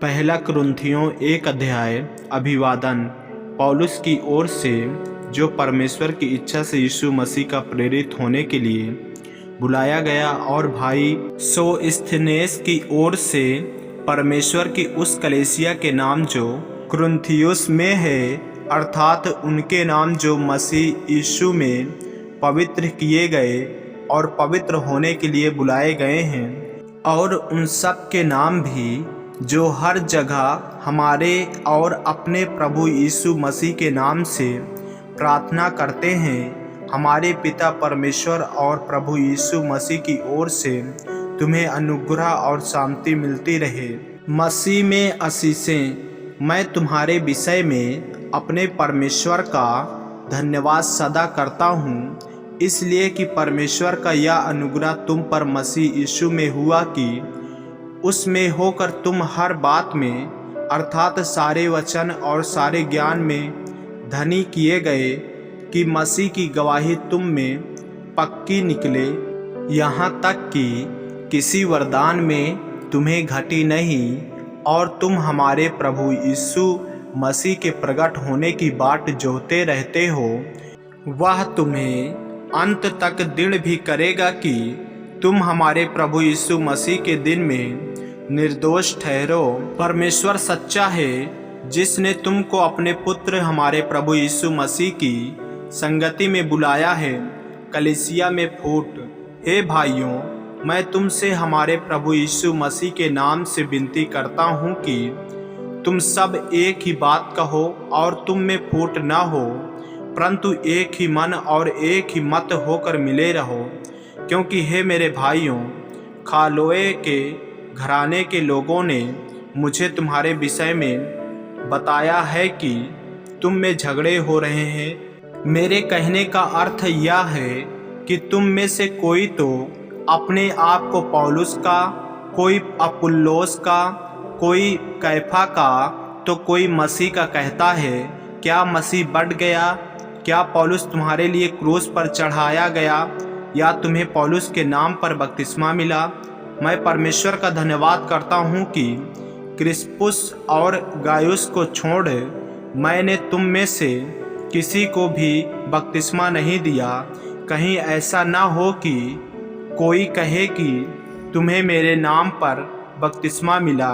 पहला कुरिन्थियों 1 अध्याय। अभिवादन पौलुस की ओर से, जो परमेश्वर की इच्छा से यीशु मसीह का प्रेरित होने के लिए बुलाया गया, और भाई सोस्थिनेस की ओर से परमेश्वर की उस कलीसिया के नाम जो कुरिन्थियुस में है, अर्थात उनके नाम जो मसीह यीशु में पवित्र किए गए और पवित्र होने के लिए बुलाए गए हैं, और उन सब के नाम भी जो हर जगह हमारे और अपने प्रभु यीशु मसीह के नाम से प्रार्थना करते हैं। हमारे पिता परमेश्वर और प्रभु यीशु मसीह की ओर से तुम्हें अनुग्रह और शांति मिलती रहे। मसीह में आशीषें। मैं तुम्हारे विषय में अपने परमेश्वर का धन्यवाद सदा करता हूँ, इसलिए कि परमेश्वर का यह अनुग्रह तुम पर मसीह यीशु में हुआ कि उसमें होकर तुम हर बात में, अर्थात सारे वचन और सारे ज्ञान में धनी किए गए, कि मसीह की गवाही तुम में पक्की निकले, यहाँ तक कि किसी वरदान में तुम्हें घटी नहीं, और तुम हमारे प्रभु यीशु मसीह के प्रकट होने की बाट जोहते रहते हो। वह तुम्हें अंत तक दृढ़ भी करेगा कि तुम हमारे प्रभु यीशु मसीह के दिन में निर्दोष ठहरो। परमेश्वर सच्चा है, जिसने तुमको अपने पुत्र हमारे प्रभु यीशु मसीह की संगति में बुलाया है, कलीसिया में फूट। हे भाइयों, मैं तुमसे हमारे प्रभु यीशु मसीह के नाम से विनती करता हूँ कि तुम सब एक ही बात कहो और तुम में फूट न हो, परंतु एक ही मन और एक ही मत होकर मिले रहो। क्योंकि हे मेरे भाइयों, खालोए के घराने के लोगों ने मुझे तुम्हारे विषय में बताया है कि तुम में झगड़े हो रहे हैं। मेरे कहने का अर्थ यह है कि तुम में से कोई तो अपने आप को पौलुस का, कोई अपुल्लोस का, कोई कैफा का, तो कोई मसीह का कहता है। क्या मसीह बढ़ गया? क्या पौलुस तुम्हारे लिए क्रूस पर चढ़ाया गया, या तुम्हें पौलुस के नाम पर बपतिस्मा मिला? मैं परमेश्वर का धन्यवाद करता हूँ कि क्रिस्पुस और गायुस को छोड़ मैंने तुम में से किसी को भी बपतिस्मा नहीं दिया। कहीं ऐसा ना हो कि कोई कहे कि तुम्हें मेरे नाम पर बपतिस्मा मिला।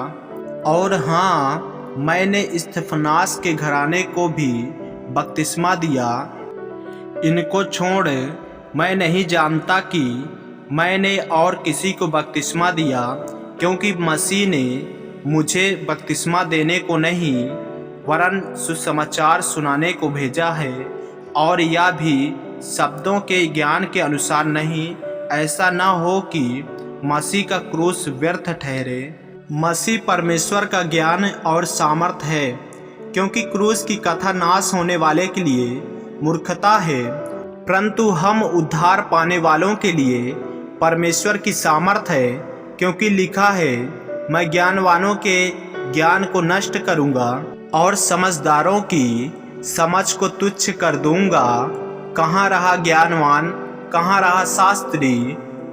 और हाँ, मैंने स्तिफनास के घराने को भी बपतिस्मा दिया। इनको छोड़ मैं नहीं जानता कि मैंने और किसी को बपतिस्मा दिया, क्योंकि मसीह ने मुझे बपतिस्मा देने को नहीं, वरन सुसमाचार सुनाने को भेजा है, और यह भी शब्दों के ज्ञान के अनुसार नहीं, ऐसा न हो कि मसीह का क्रूस व्यर्थ ठहरे। मसीह परमेश्वर का ज्ञान और सामर्थ है, क्योंकि क्रूस की कथा नाश होने वाले के लिए मूर्खता है, परंतु हम उद्धार पाने वालों के लिए परमेश्वर की सामर्थ है। क्योंकि लिखा है, मैं ज्ञानवानों के ज्ञान को नष्ट करूंगा और समझदारों की समझ को तुच्छ कर दूंगा। कहाँ रहा ज्ञानवान, कहाँ रहा शास्त्री,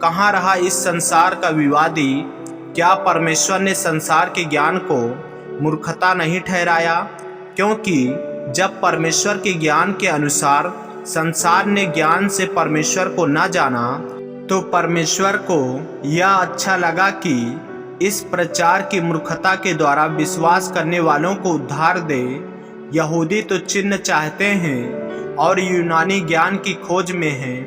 कहाँ रहा इस संसार का विवादी? क्या परमेश्वर ने संसार के ज्ञान को मूर्खता नहीं ठहराया? क्योंकि जब परमेश्वर के ज्ञान के अनुसार संसार ने ज्ञान से परमेश्वर को न जाना, तो परमेश्वर को यह अच्छा लगा कि इस प्रचार की मूर्खता के द्वारा विश्वास करने वालों को उद्धार दे। यहूदी तो चिन्ह चाहते हैं और यूनानी ज्ञान की खोज में हैं,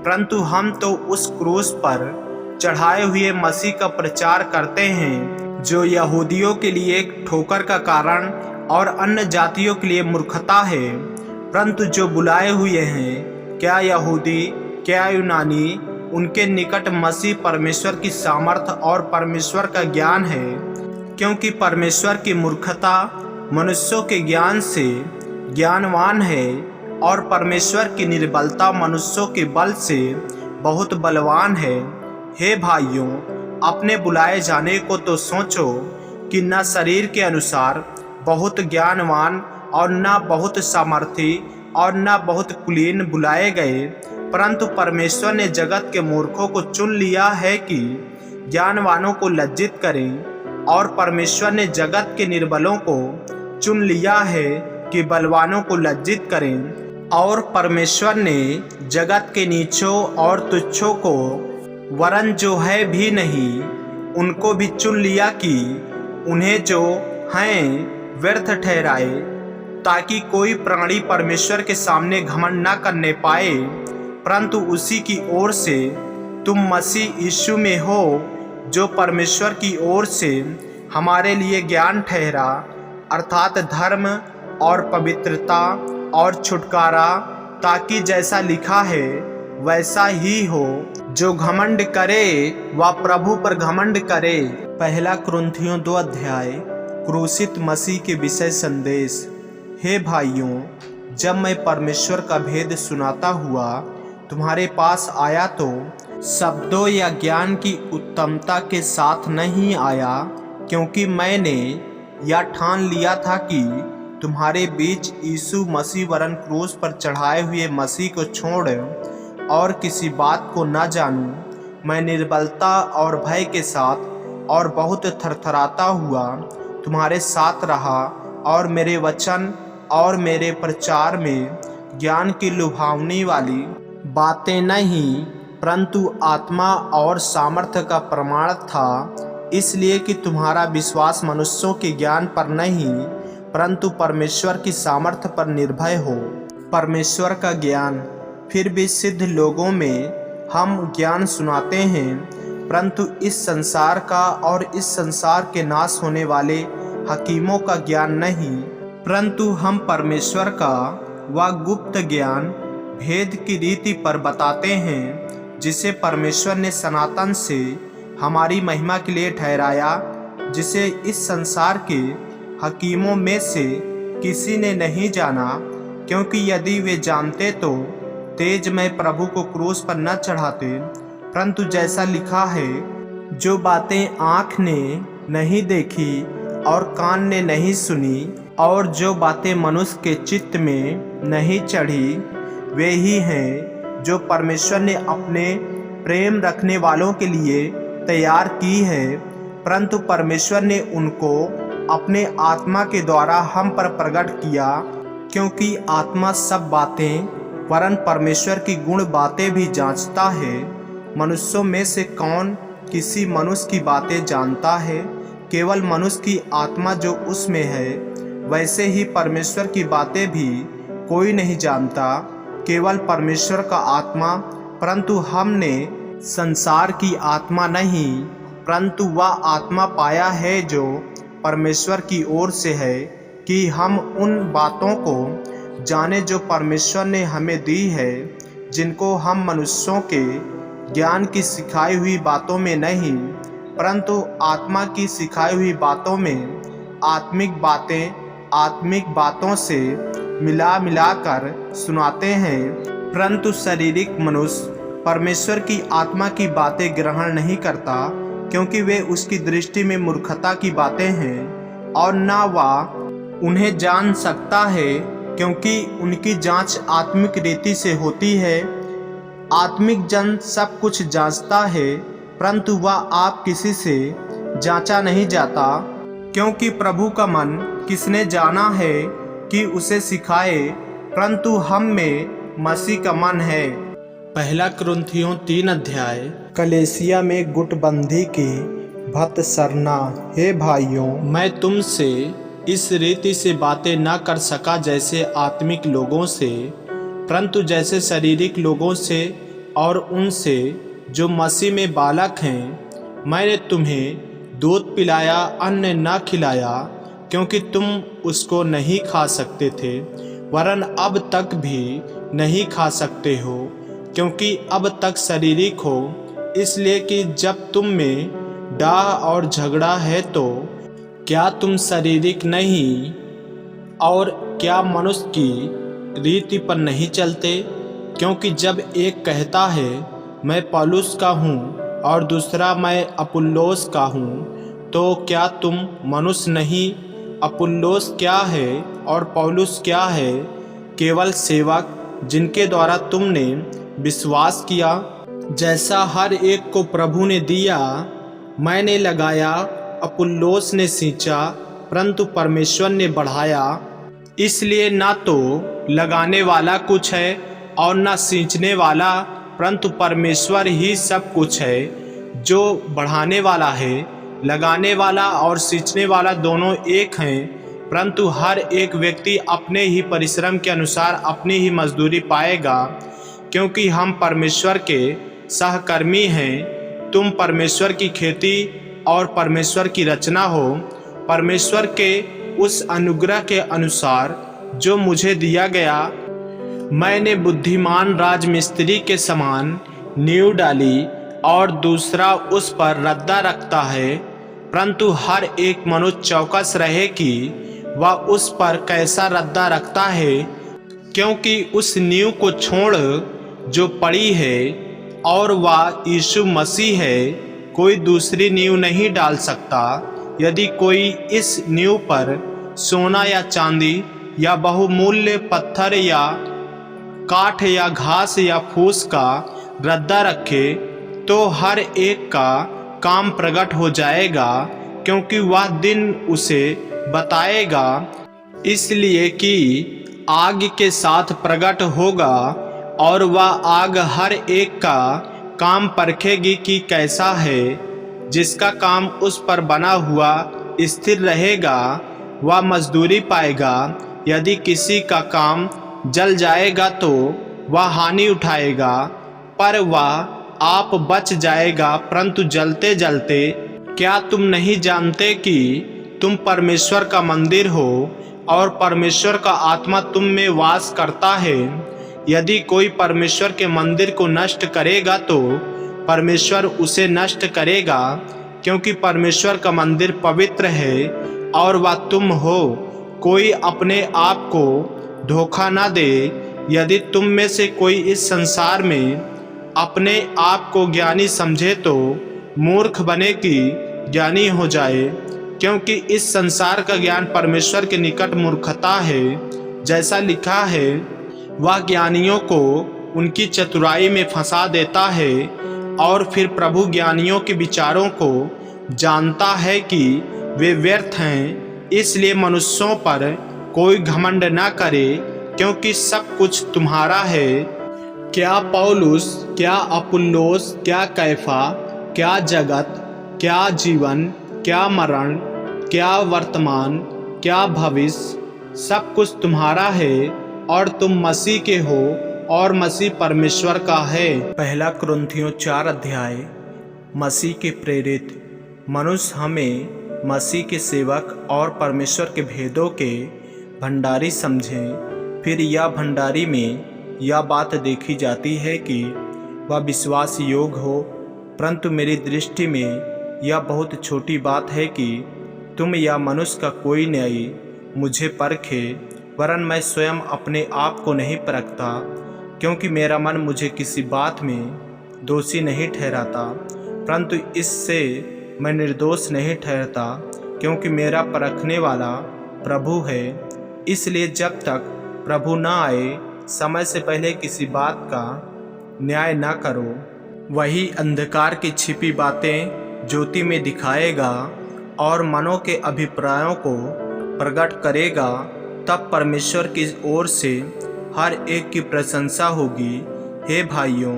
परंतु हम तो उस क्रूस पर चढ़ाए हुए मसीह का प्रचार करते हैं, जो यहूदियों के लिए ठोकर का कारण और अन्य जातियों के लिए मूर्खता है। परंतु जो बुलाए हुए हैं, क्या यहूदी क्या यूनानी, उनके निकट मसीह परमेश्वर की सामर्थ और परमेश्वर का ज्ञान है। क्योंकि परमेश्वर की मूर्खता मनुष्यों के ज्ञान से ज्ञानवान है, और परमेश्वर की निर्बलता मनुष्यों के बल से बहुत बलवान है। हे भाइयों, अपने बुलाए जाने को तो सोचो कि न शरीर के अनुसार बहुत ज्ञानवान और न बहुत सामर्थी और न बहुत कुलीन बुलाए गए, परंतु परमेश्वर ने जगत के मूर्खों को चुन लिया है कि ज्ञानवानों को लज्जित करें, और परमेश्वर ने जगत के निर्बलों को चुन लिया है कि बलवानों को लज्जित करें, और परमेश्वर ने जगत के नीचों और तुच्छों को, वरन जो है भी नहीं, उनको भी चुन लिया कि उन्हें जो हैं व्यर्थ ठहराए, ताकि कोई प्राणी परमेश्वर के सामने घमंड न करने पाए, परंतु उसी की ओर से तुम मसीह यीशु में हो, जो परमेश्वर की ओर से हमारे लिए ज्ञान ठहरा, अर्थात धर्म और पवित्रता और छुटकारा, ताकि जैसा लिखा है वैसा ही हो। जो घमंड करे वह प्रभु पर घमंड करे। पहला कुरिन्थियों 2 अध्याय। क्रूसित मसीह के विषय संदेश। हे भाइयों, जब मैं परमेश्वर का भेद सुनाता हुआ तुम्हारे पास आया तो शब्दों या ज्ञान की उत्तमता के साथ नहीं आया, क्योंकि मैंने यह ठान लिया था कि तुम्हारे बीच यीशु मसीह वरन क्रूस पर चढ़ाए हुए मसीह को छोड़ और किसी बात को न जानूं। मैं निर्बलता और भय के साथ और बहुत थरथराता हुआ तुम्हारे साथ रहा, और मेरे वचन और मेरे प्रचार में ज्ञान की लुभावनी वाली बातें नहीं, परंतु आत्मा और सामर्थ्य का प्रमाण था, इसलिए कि तुम्हारा विश्वास मनुष्यों के ज्ञान पर नहीं, परंतु परमेश्वर की सामर्थ्य पर निर्भर हो। परमेश्वर का ज्ञान। फिर भी सिद्ध लोगों में हम ज्ञान सुनाते हैं, परंतु इस संसार का और इस संसार के नाश होने वाले हकीमों का ज्ञान नहीं, परंतु हम परमेश्वर का वह गुप्त ज्ञान भेद की रीति पर बताते हैं, जिसे परमेश्वर ने सनातन से हमारी महिमा के लिए ठहराया, जिसे इस संसार के हकीमों में से किसी ने नहीं जाना, क्योंकि यदि वे जानते तो तेज में प्रभु को क्रूस पर न चढ़ाते। परंतु जैसा लिखा है, जो बातें आँख ने नहीं देखी और कान ने नहीं सुनी, और जो बातें मनुष्य के चित्त में नहीं चढ़ी, वे ही हैं जो परमेश्वर ने अपने प्रेम रखने वालों के लिए तैयार की है। परंतु परमेश्वर ने उनको अपने आत्मा के द्वारा हम पर प्रकट किया, क्योंकि आत्मा सब बातें वरन परमेश्वर की गुण बातें भी जांचता है। मनुष्यों में से कौन किसी मनुष्य की बातें जानता है? केवल मनुष्य की आत्मा जो उसमें है, वैसे ही परमेश्वर की बातें भी कोई नहीं जानता, केवल परमेश्वर का आत्मा। परंतु हमने संसार की आत्मा नहीं, परंतु वह आत्मा पाया है जो परमेश्वर की ओर से है, कि हम उन बातों को जाने जो परमेश्वर ने हमें दी है, जिनको हम मनुष्यों के ज्ञान की सिखाई हुई बातों में नहीं, परंतु आत्मा की सिखाई हुई बातों में आत्मिक बातों से मिला कर सुनाते हैं। परंतु शारीरिक मनुष्य परमेश्वर की आत्मा की बातें ग्रहण नहीं करता, क्योंकि वे उसकी दृष्टि में मूर्खता की बातें हैं, और ना वह उन्हें जान सकता है, क्योंकि उनकी जांच आत्मिक रीति से होती है। आत्मिक जन सब कुछ जांचता है, परंतु वह आप किसी से जांचा नहीं जाता, क्योंकि प्रभु का मन किसने जाना है कि उसे सिखाए, परंतु हम में मसीह का मन है। पहला कुरिन्थियों 3 अध्याय। कलेसिया में गुटबंदी की भक्त सरना। हे भाइयों, मैं तुमसे इस रीति से बातें न कर सका जैसे आत्मिक लोगों से, परंतु जैसे शारीरिक लोगों से और उनसे जो मसीह में बालक हैं। मैंने तुम्हें दूध पिलाया, अन्न न खिलाया, क्योंकि तुम उसको नहीं खा सकते थे, वरन अब तक भी नहीं खा सकते हो, क्योंकि अब तक शारीरिक हो। इसलिए कि जब तुम में डाह और झगड़ा है तो क्या तुम शारीरिक नहीं और क्या मनुष्य की रीति पर नहीं चलते? क्योंकि जब एक कहता है मैं पौलुस का हूँ और दूसरा मैं अपुल्लोस का हूँ, तो क्या तुम मनुष्य नहीं? अपुल्लोस क्या है और पौलुस क्या है? केवल सेवक, जिनके द्वारा तुमने विश्वास किया, जैसा हर एक को प्रभु ने दिया। मैंने लगाया, अपुल्लोस ने सींचा, परंतु परमेश्वर ने बढ़ाया। इसलिए ना तो लगाने वाला कुछ है और ना सींचने वाला, परंतु परमेश्वर ही सब कुछ है जो बढ़ाने वाला है। लगाने वाला और सींचने वाला दोनों एक हैं, परंतु हर एक व्यक्ति अपने ही परिश्रम के अनुसार अपनी ही मजदूरी पाएगा, क्योंकि हम परमेश्वर के सहकर्मी हैं। तुम परमेश्वर की खेती और परमेश्वर की रचना हो। परमेश्वर के उस अनुग्रह के अनुसार जो मुझे दिया गया, मैंने बुद्धिमान राजमिस्त्री के समान नींव डाली और दूसरा उस पर रद्दा रखता है, परंतु हर एक मनुष्य चौकस रहे कि वह उस पर कैसा रद्दा रखता है, क्योंकि उस नींव को छोड़ जो पड़ी है और वह यीशु मसीह है, कोई दूसरी नींव नहीं डाल सकता। यदि कोई इस नींव पर सोना या चांदी या बहुमूल्य पत्थर या काठ या घास या फूस का रद्दा रखे, तो हर एक का काम प्रकट हो जाएगा, क्योंकि वह दिन उसे बताएगा। इसलिए कि आग के साथ प्रकट होगा और वह आग हर एक का काम परखेगी कि कैसा है। जिसका काम उस पर बना हुआ स्थिर रहेगा वह मजदूरी पाएगा। यदि किसी का काम जल जाएगा तो वह हानि उठाएगा, पर वह आप बच जाएगा। परंतु जलते जलते क्या तुम नहीं जानते कि तुम परमेश्वर का मंदिर हो और परमेश्वर का आत्मा तुम में वास करता है? यदि कोई परमेश्वर के मंदिर को नष्ट करेगा तो परमेश्वर उसे नष्ट करेगा, क्योंकि परमेश्वर का मंदिर पवित्र है और वह तुम हो। कोई अपने आप को धोखा ना दे। यदि तुम में से कोई इस संसार में अपने आप को ज्ञानी समझे तो मूर्ख बने कि ज्ञानी हो जाए, क्योंकि इस संसार का ज्ञान परमेश्वर के निकट मूर्खता है। जैसा लिखा है, वह ज्ञानियों को उनकी चतुराई में फंसा देता है। और फिर प्रभु ज्ञानियों के विचारों को जानता है कि वे व्यर्थ हैं। इसलिए मनुष्यों पर कोई घमंड न करे, क्योंकि सब कुछ तुम्हारा है। क्या पौलुस, क्या अपुल्लोस, क्या कैफा, क्या जगत, क्या जीवन, क्या मरण, क्या वर्तमान, क्या भविष्य, सब कुछ तुम्हारा है और तुम मसीह के हो और मसीह परमेश्वर का है। पहला कुरिन्थियों 4 अध्याय। मसीह के प्रेरित मनुष्य हमें मसीह के सेवक और परमेश्वर के भेदों के भंडारी समझें। फिर यह भंडारी में यह बात देखी जाती है कि वह विश्वास योग्य हो, परंतु मेरी दृष्टि में यह बहुत छोटी बात है कि तुम या मनुष्य का कोई न्यायी मुझे परखे, वरन मैं स्वयं अपने आप को नहीं परखता, क्योंकि मेरा मन मुझे किसी बात में दोषी नहीं ठहराता, परंतु इससे मैं निर्दोष नहीं ठहरता, क्योंकि मेरा परखने वाला प्रभु है। इसलिए जब तक प्रभु न आए, समय से पहले किसी बात का न्याय न करो। वही अंधकार की छिपी बातें ज्योति में दिखाएगा और मनों के अभिप्रायों को प्रकट करेगा। तब परमेश्वर की ओर से हर एक की प्रशंसा होगी। हे भाइयों,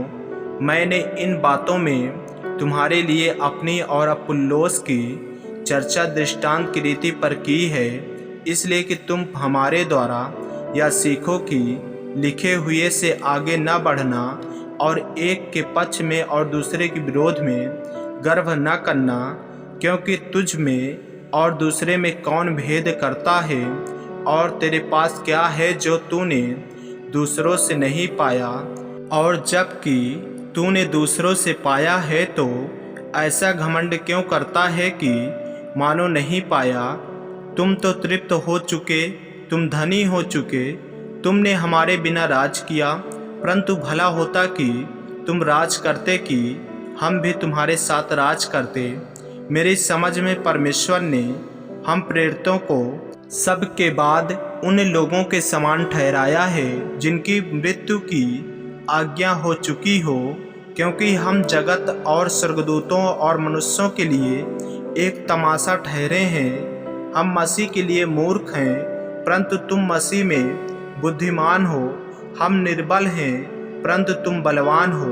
मैंने इन बातों में तुम्हारे लिए अपनी और अपुल्लोस की चर्चा दृष्टांत की रीति पर की है, इसलिए कि तुम हमारे द्वारा यह सीखो कि लिखे हुए से आगे न बढ़ना और एक के पक्ष में और दूसरे के विरोध में गर्व न करना, क्योंकि तुझ में और दूसरे में कौन भेद करता है, और तेरे पास क्या है जो तूने दूसरों से नहीं पाया, और जबकि तूने दूसरों से पाया है तो ऐसा घमंड क्यों करता है कि मानो नहीं पाया। तुम तो तृप्त हो चुके, तुम धनी हो चुके, तुमने हमारे बिना राज किया, परंतु भला होता कि तुम राज करते कि हम भी तुम्हारे साथ राज करते। मेरी समझ में परमेश्वर ने हम प्रेरितों को सबके बाद उन लोगों के समान ठहराया है जिनकी मृत्यु की आज्ञा हो चुकी हो, क्योंकि हम जगत और स्वर्गदूतों और मनुष्यों के लिए एक तमाशा ठहरे हैं। हम मसीह के लिए मूर्ख हैं, परंतु तुम मसीह में बुद्धिमान हो। हम निर्बल हैं, परंतु तुम बलवान हो।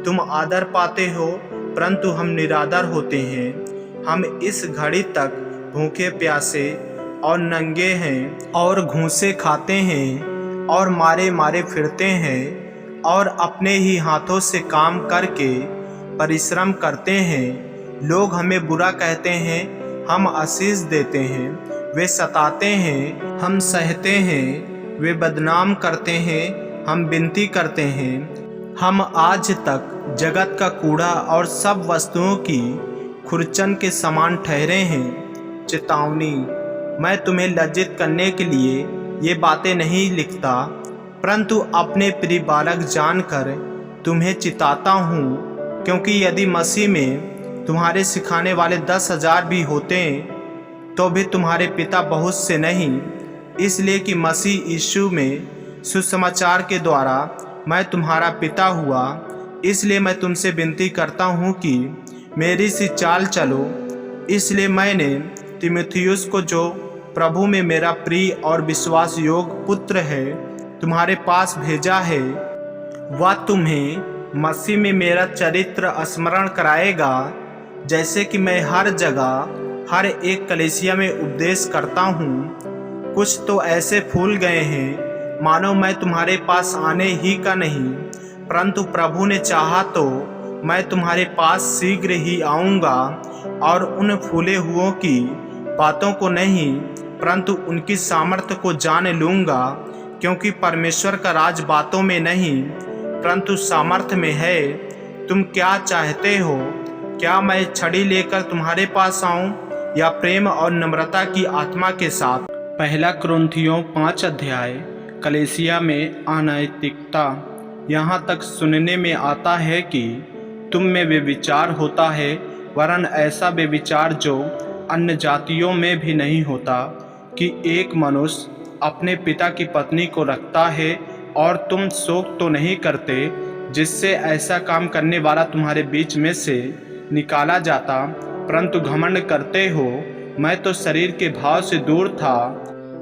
तुम आदर पाते हो, परंतु हम निरादर होते हैं। हम इस घड़ी तक भूखे प्यासे और नंगे हैं, और घूंसे खाते हैं, और मारे मारे फिरते हैं, और अपने ही हाथों से काम करके परिश्रम करते हैं। लोग हमें बुरा कहते हैं, हम आशीष देते हैं। वे सताते हैं, हम सहते हैं। वे बदनाम करते हैं, हम विनती करते हैं। हम आज तक जगत का कूड़ा और सब वस्तुओं की खुरचन के समान ठहरे हैं। चेतावनी, मैं तुम्हें लज्जित करने के लिए ये बातें नहीं लिखता, परंतु अपने प्रिय बालक जानकर तुम्हें चिताता हूँ, क्योंकि यदि मसीह में तुम्हारे सिखाने वाले 10,000 भी होते तो भी तुम्हारे पिता बहुत से नहीं, इसलिए कि मसीह यीशु में सुसमाचार के द्वारा मैं तुम्हारा पिता हुआ। इसलिए मैं तुमसे विनती करता हूँ कि मेरी सी चाल चलो। इसलिए मैंने तीमुथियुस को, जो प्रभु में मेरा प्रिय और विश्वास योग्य पुत्र है, तुम्हारे पास भेजा है। वह तुम्हें मसीह में मेरा चरित्र स्मरण कराएगा, जैसे कि मैं हर जगह हर एक कलीसिया में उपदेश करता हूँ। कुछ तो ऐसे फूल गए हैं मानो मैं तुम्हारे पास आने ही का नहीं, परंतु प्रभु ने चाहा तो मैं तुम्हारे पास शीघ्र ही आऊँगा, और उन फूले हुओं की बातों को नहीं, परंतु उनकी सामर्थ्य को जान लूँगा, क्योंकि परमेश्वर का राज बातों में नहीं, परंतु सामर्थ्य में है। तुम क्या चाहते हो? क्या मैं छड़ी लेकर तुम्हारे पास आऊँ, या प्रेम और नम्रता की आत्मा के साथ? पहला कुरिन्थियों 5 अध्याय। कलीसिया में अनैतिकता। यहाँ तक सुनने में आता है कि तुम में व्यभिचार होता है, वरन ऐसा व्यभिचार जो अन्य जातियों में भी नहीं होता, कि एक मनुष्य अपने पिता की पत्नी को रखता है। और तुम शोक तो नहीं करते, जिससे ऐसा काम करने वाला तुम्हारे बीच में से निकाला जाता, परंतु घमंड करते हो। मैं तो शरीर के भाव से दूर था,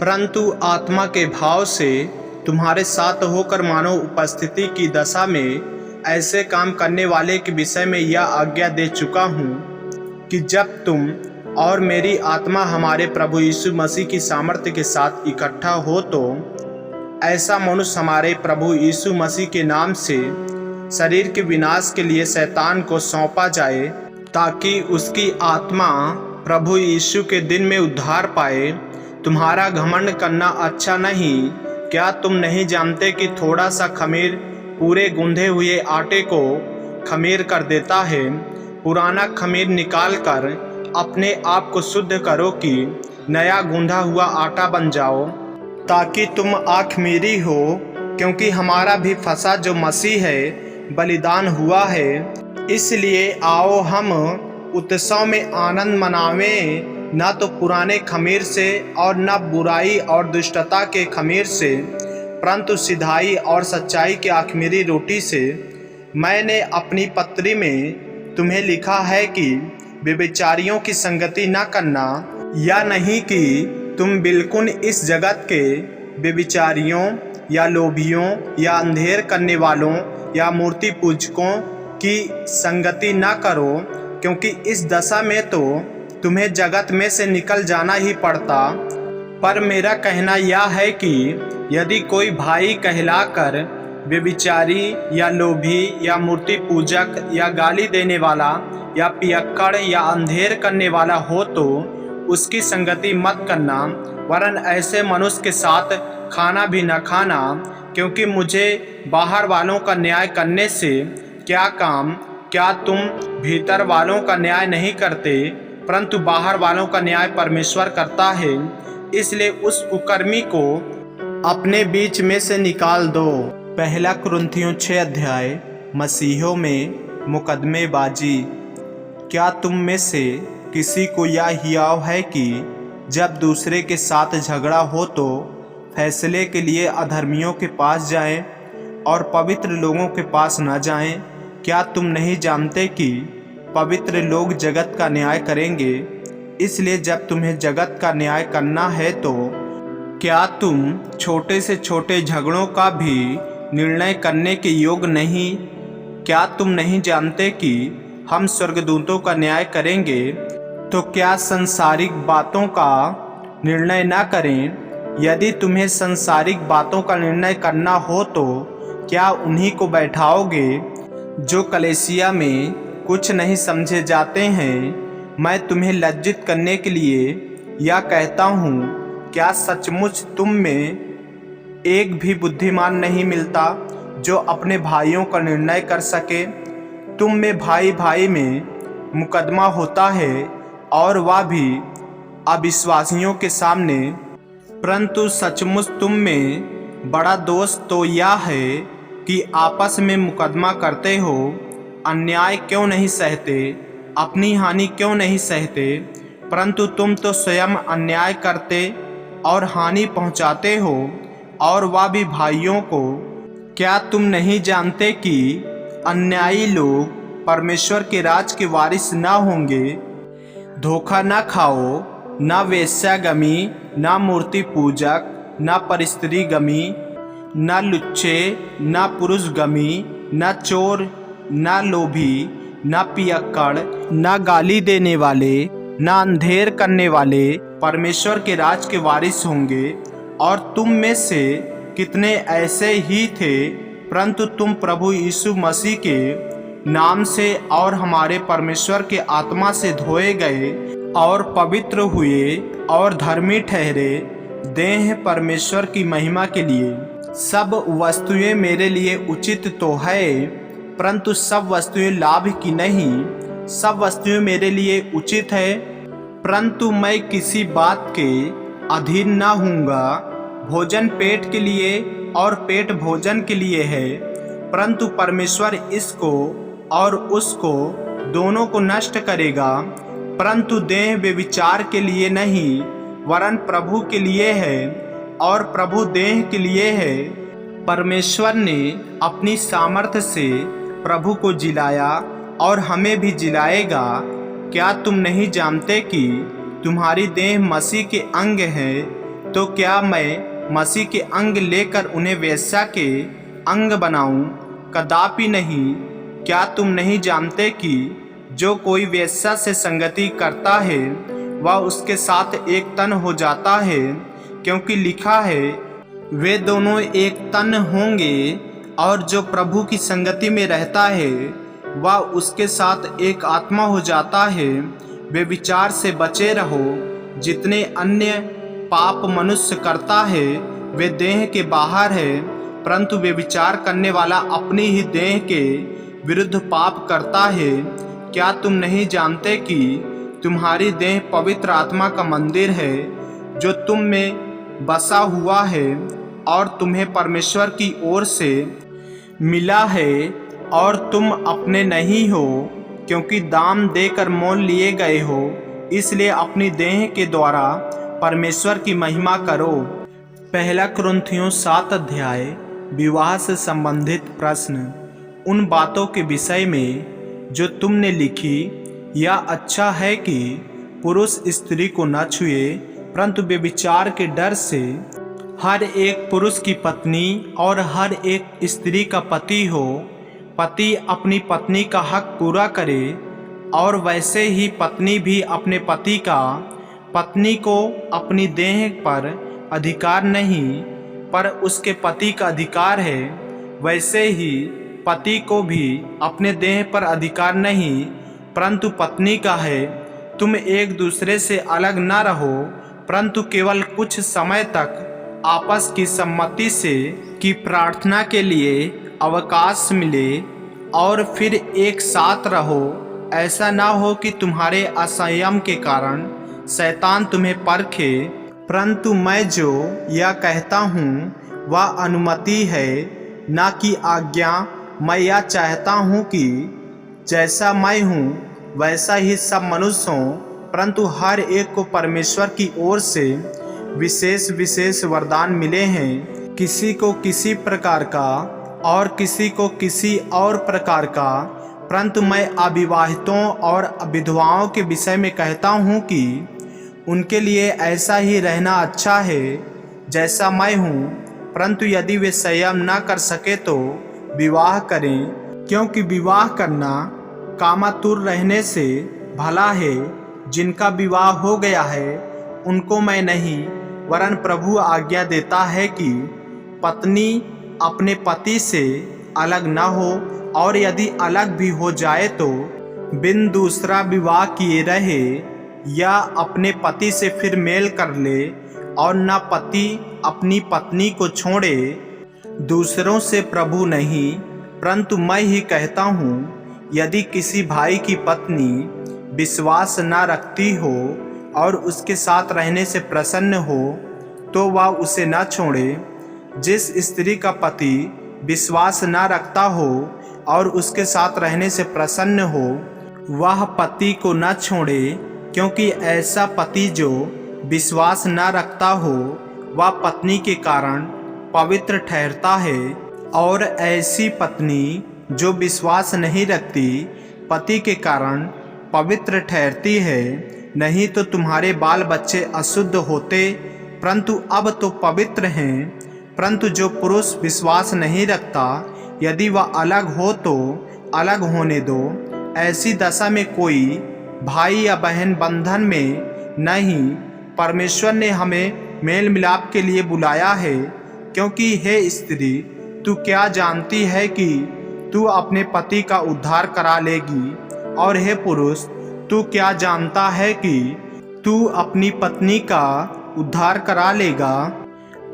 परंतु आत्मा के भाव से तुम्हारे साथ होकर मानव उपस्थिति की दशा में ऐसे काम करने वाले के विषय में यह आज्ञा दे चुका हूँ कि जब तुम और मेरी आत्मा हमारे प्रभु यीशु मसीह की सामर्थ्य के साथ इकट्ठा हो, तो ऐसा मनुष्य हमारे प्रभु यीशु मसीह के नाम से शरीर के विनाश के लिए शैतान को सौंपा जाए, ताकि उसकी आत्मा प्रभु यीशु के दिन में उद्धार पाए। तुम्हारा घमंड करना अच्छा नहीं। क्या तुम नहीं जानते कि थोड़ा सा खमीर पूरे गूंधे हुए आटे को खमीर कर देता है? पुराना खमीर निकाल कर अपने आप को शुद्ध करो कि नया गूंधा हुआ आटा बन जाओ, ताकि तुम अख़मीरी हो। क्योंकि हमारा भी फसह जो मसीह है बलिदान हुआ है, इसलिए आओ हम उत्सव में आनंद मनावें, न तो पुराने खमीर से और न बुराई और दुष्टता के खमीर से, परंतु सिधाई और सच्चाई के अख़मीरी रोटी से। मैंने अपनी पत्री में तुम्हें लिखा है कि व्यभिचारियों की संगति न करना, या नहीं कि तुम बिल्कुल इस जगत के व्यभिचारियों या लोभियों या अंधेर करने वालों या मूर्ति पूजकों की संगति न करो, क्योंकि इस दशा में तो तुम्हें जगत में से निकल जाना ही पड़ता। पर मेरा कहना यह है कि यदि कोई भाई कहलाकर व्यभिचारी या लोभी या मूर्ति पूजक या गाली देने वाला या पियक्कड़ या अंधेर करने वाला हो, तो उसकी संगति मत करना, वरन ऐसे मनुष्य के साथ खाना भी न खाना, क्योंकि मुझे बाहर वालों का न्याय करने से क्या काम? क्या तुम भीतर वालों का न्याय नहीं करते, परंतु बाहर वालों का न्याय परमेश्वर करता है। इसलिए उस कुकर्मी को अपने बीच में से निकाल दो। पहला कुरिन्थियों 6 अध्याय। मसीहों में मुकदमेबाजी। क्या तुम में से किसी को यह हियाव है कि जब दूसरे के साथ झगड़ा हो तो फैसले के लिए अधर्मियों के पास जाएं और पवित्र लोगों के पास न जाएं? क्या तुम नहीं जानते कि पवित्र लोग जगत का न्याय करेंगे? इसलिए जब तुम्हें जगत का न्याय करना है तो क्या तुम छोटे से छोटे झगड़ों का भी निर्णय करने के योग्य नहीं? क्या तुम नहीं जानते कि हम स्वर्गदूतों का न्याय करेंगे, तो क्या संसारिक बातों का निर्णय न करें? यदि तुम्हें संसारिक बातों का निर्णय करना हो तो क्या उन्हीं को बैठाओगे जो कलीसिया में कुछ नहीं समझे जाते हैं? मैं तुम्हें लज्जित करने के लिए यह कहता हूँ, क्या सचमुच तुम में एक भी बुद्धिमान नहीं मिलता जो अपने भाइयों का निर्णय कर सके? तुम में भाई भाई में मुकदमा होता है और वह भी अविश्वासियों के सामने, परंतु सचमुच तुम में बड़ा दोष तो यह है कि आपस में मुकदमा करते हो। अन्याय क्यों नहीं सहते, अपनी हानि क्यों नहीं सहते? परंतु तुम तो स्वयं अन्याय करते और हानि पहुंचाते हो, और वह भी भाइयों को। क्या तुम नहीं जानते कि अन्यायी लोग परमेश्वर के राज के वारिस न होंगे? धोखा न खाओ, न वेश्यागमी, न मूर्ति पूजक, न परस्त्रीगमी, न लुच्चे, न पुरुषगमी, न चोर, न लोभी, न पियक्कड़, न गाली देने वाले, न अंधेर करने वाले परमेश्वर के राज के वारिस होंगे। और तुम में से कितने ऐसे ही थे, परंतु तुम प्रभु यीशु मसीह के नाम से और हमारे परमेश्वर के आत्मा से धोए गए और पवित्र हुए और धर्मी ठहरे। देह परमेश्वर की महिमा के लिए। सब वस्तुएं मेरे लिए उचित तो है, परंतु सब वस्तुएं लाभ की नहीं। सब वस्तुएं मेरे लिए उचित है, परंतु मैं किसी बात के अधीन न हूँगा। भोजन पेट के लिए और पेट भोजन के लिए है, परंतु परमेश्वर इसको और उसको दोनों को नष्ट करेगा। परंतु देह व्यभिचार के लिए नहीं, वरन प्रभु के लिए है, और प्रभु देह के लिए है। परमेश्वर ने अपनी सामर्थ्य से प्रभु को जिलाया और हमें भी जिलाएगा। क्या तुम नहीं जानते कि तुम्हारी देह मसीह के अंग है? तो क्या मैं मसीह के अंग लेकर उन्हें वेश्या के अंग बनाऊं? कदापि नहीं। क्या तुम नहीं जानते कि जो कोई वेश्या से संगति करता है वह उसके साथ एक तन हो जाता है? क्योंकि लिखा है, वे दोनों एक तन होंगे। और जो प्रभु की संगति में रहता है वह उसके साथ एक आत्मा हो जाता है। वे विचार से बचे रहो। जितने अन्य पाप मनुष्य करता है वे देह के बाहर है, परंतु वे विचार करने वाला अपनी ही देह के विरुद्ध पाप करता है। क्या तुम नहीं जानते कि तुम्हारी देह पवित्र आत्मा का मंदिर है जो तुम में बसा हुआ है और तुम्हें परमेश्वर की ओर से मिला है, और तुम अपने नहीं हो, क्योंकि दाम देकर मोल लिए गए हो। इसलिए अपनी देह के द्वारा परमेश्वर की महिमा करो। पहला कुरिन्थियों 7 अध्याय। विवाह से संबंधित प्रश्न। उन बातों के विषय में जो तुमने लिखी, यह अच्छा है कि पुरुष स्त्री को न छुए, परंतु व्यभिचार के डर से हर एक पुरुष की पत्नी और हर एक स्त्री का पति हो। पति अपनी पत्नी का हक पूरा करे, और वैसे ही पत्नी भी अपने पति का। पत्नी को अपनी देह पर अधिकार नहीं, पर उसके पति का अधिकार है। वैसे ही पति को भी अपने देह पर अधिकार नहीं, परंतु पत्नी का है। तुम एक दूसरे से अलग न रहो, परंतु केवल कुछ समय तक आपस की सम्मति से कि प्रार्थना के लिए अवकाश मिले, और फिर एक साथ रहो। ऐसा ना हो कि तुम्हारे असंयम के कारण शैतान तुम्हें परखे। परंतु मैं जो यह कहता हूँ वह अनुमति है, ना कि आज्ञा। मैं यह चाहता हूँ कि जैसा मैं हूँ वैसा ही सब मनुष्य हों, परंतु हर एक को परमेश्वर की ओर से विशेष विशेष वरदान मिले हैं। किसी को किसी प्रकार का और किसी को किसी और प्रकार का, परंतु मैं अविवाहितों और विधवाओं के विषय में कहता हूँ कि उनके लिए ऐसा ही रहना अच्छा है जैसा मैं हूँ। परंतु यदि वे संयम न कर सके तो विवाह करें, क्योंकि विवाह करना कामातुर रहने से भला है। जिनका विवाह हो गया है उनको मैं नहीं, वरन प्रभु आज्ञा देता है कि पत्नी अपने पति से अलग न हो, और यदि अलग भी हो जाए तो बिन दूसरा विवाह किए रहे, या अपने पति से फिर मेल कर ले, और न पति अपनी पत्नी को छोड़े। दूसरों से प्रभु नहीं, परंतु मैं ही कहता हूँ, यदि किसी भाई की पत्नी विश्वास न रखती हो और उसके साथ रहने से प्रसन्न हो, तो वह उसे न छोड़े। जिस स्त्री का पति विश्वास न रखता हो और उसके साथ रहने से प्रसन्न हो, वह पति को न छोड़े, क्योंकि ऐसा पति जो विश्वास न रखता हो वह पत्नी के कारण पवित्र ठहरता है, और ऐसी पत्नी जो विश्वास नहीं रखती पति के कारण पवित्र ठहरती है। नहीं तो तुम्हारे बाल बच्चे अशुद्ध होते, परंतु अब तो पवित्र हैं। परंतु जो पुरुष विश्वास नहीं रखता, यदि वह अलग हो तो अलग होने दो। ऐसी दशा में कोई भाई या बहन बंधन में नहीं, परमेश्वर ने हमें मेल मिलाप के लिए बुलाया है। क्योंकि हे स्त्री, तू क्या जानती है कि तू अपने पति का उद्धार करा लेगी, और हे पुरुष, तू क्या जानता है कि तू अपनी पत्नी का उद्धार करा लेगा।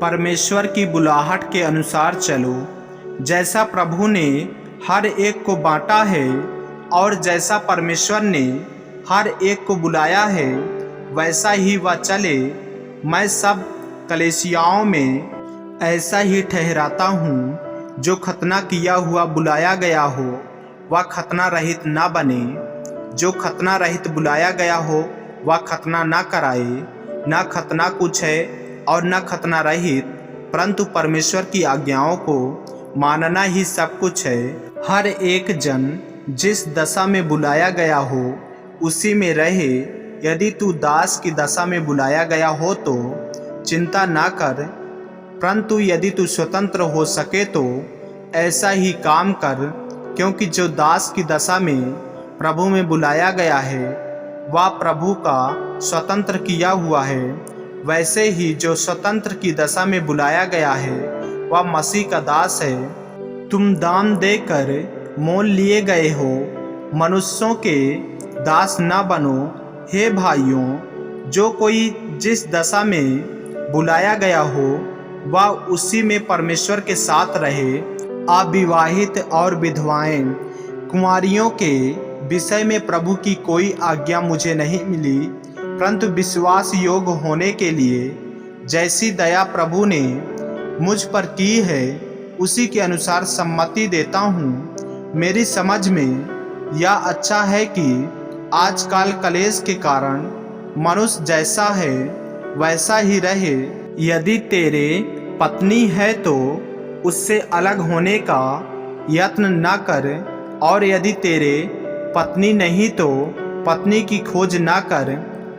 परमेश्वर की बुलाहट के अनुसार चलो, जैसा प्रभु ने हर एक को बांटा है और जैसा परमेश्वर ने हर एक को बुलाया है वैसा ही वह चले। मैं सब कलीसियाओं में ऐसा ही ठहराता हूँ, जो खतना किया हुआ बुलाया गया हो वह खतना रहित ना बने, जो खतना रहित बुलाया गया हो वह खतना ना कराए। न खतना कुछ है और न खतना रहित, परंतु परमेश्वर की आज्ञाओं को मानना ही सब कुछ है। हर एक जन जिस दशा में बुलाया गया हो उसी में रहे। यदि तू दास की दशा में बुलाया गया हो तो चिंता ना कर, परंतु यदि तू स्वतंत्र हो सके तो ऐसा ही काम कर। क्योंकि जो दास की दशा में प्रभु में बुलाया गया है वह प्रभु का स्वतंत्र किया हुआ है। वैसे ही जो स्वतंत्र की दशा में बुलाया गया है वह मसीह का दास है। तुम दाम देकर मोल लिए गए हो, मनुष्यों के दास न बनो। हे भाइयों, जो कोई जिस दशा में बुलाया गया हो वह उसी में परमेश्वर के साथ रहे। अविवाहित और विधवाएं कुंवारियों के विषय में प्रभु की कोई आज्ञा मुझे नहीं मिली, परंतु विश्वास योग्य होने के लिए जैसी दया प्रभु ने मुझ पर की है उसी के अनुसार सम्मति देता हूँ। मेरी समझ में यह अच्छा है कि आजकल कलेश के कारण मनुष्य जैसा है वैसा ही रहे। यदि तेरे पत्नी है तो उससे अलग होने का यत्न न कर, और यदि तेरे पत्नी नहीं तो पत्नी की खोज न कर।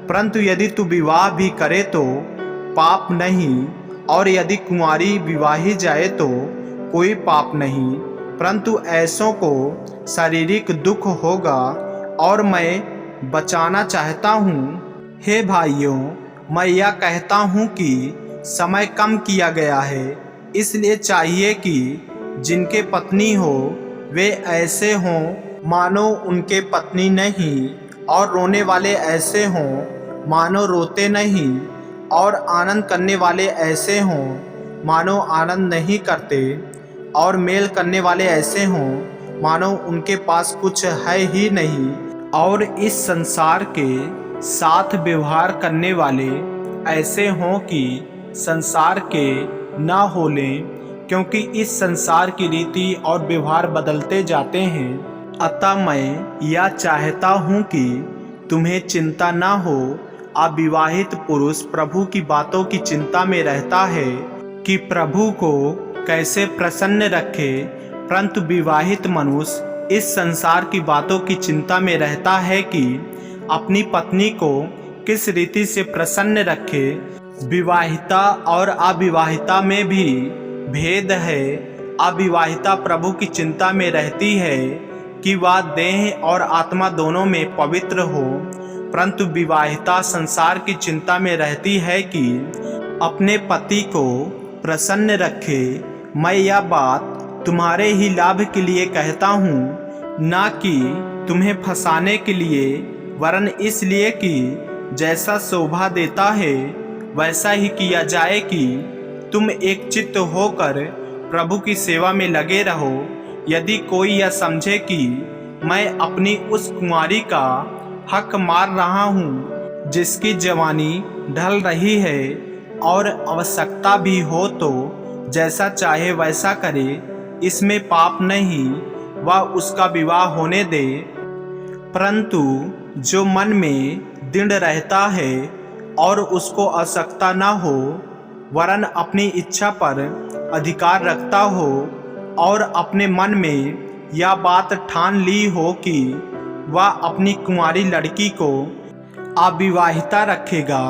परंतु यदि तू विवाह भी करे तो पाप नहीं, और यदि कुंवारी विवाही जाए तो कोई पाप नहीं। परंतु ऐसों को शारीरिक दुख होगा और मैं बचाना चाहता हूँ। हे भाइयों, मैं यह कहता हूँ कि समय कम किया गया है, इसलिए चाहिए कि जिनके पत्नी हो वे ऐसे हों मानो उनके पत्नी नहीं, और रोने वाले ऐसे हों मानो रोते नहीं, और आनंद करने वाले ऐसे हों मानो आनंद नहीं करते, और मेल करने वाले ऐसे हों मानो उनके पास कुछ है ही नहीं, और इस संसार के साथ व्यवहार करने वाले ऐसे हों कि संसार के ना हो लें, क्योंकि इस संसार की रीति और व्यवहार बदलते जाते हैं। अतः मैं यह चाहता हूँ कि तुम्हें चिंता ना हो। अविवाहित पुरुष प्रभु की बातों की चिंता में रहता है कि प्रभु को कैसे प्रसन्न रखे, परंतु विवाहित मनुष्य इस संसार की बातों की चिंता में रहता है कि अपनी पत्नी को किस रीति से प्रसन्न रखे। विवाहिता और अविवाहिता में भी भेद है। अविवाहिता प्रभु की चिंता में रहती है कि वह देह और आत्मा दोनों में पवित्र हो, परंतु विवाहिता संसार की चिंता में रहती है कि अपने पति को प्रसन्न रखे। मैं यह बात तुम्हारे ही लाभ के लिए कहता हूँ, ना कि तुम्हें फंसाने के लिए, वरन इसलिए कि जैसा शोभा देता है वैसा ही किया जाए कि तुम एक चित्त होकर प्रभु की सेवा में लगे रहो। यदि कोई यह समझे कि मैं अपनी उस कुंवारी का हक मार रहा हूँ जिसकी जवानी ढल रही है और आवश्यकता भी हो तो जैसा चाहे वैसा करे, इसमें पाप नहीं, वह उसका विवाह होने दे। परंतु जो मन में दृढ़ रहता है और उसको आवश्यकता न हो, वरन अपनी इच्छा पर अधिकार रखता हो और अपने मन में यह बात ठान ली हो कि वह अपनी कुंवारी लड़की को अविवाहिता रखेगा,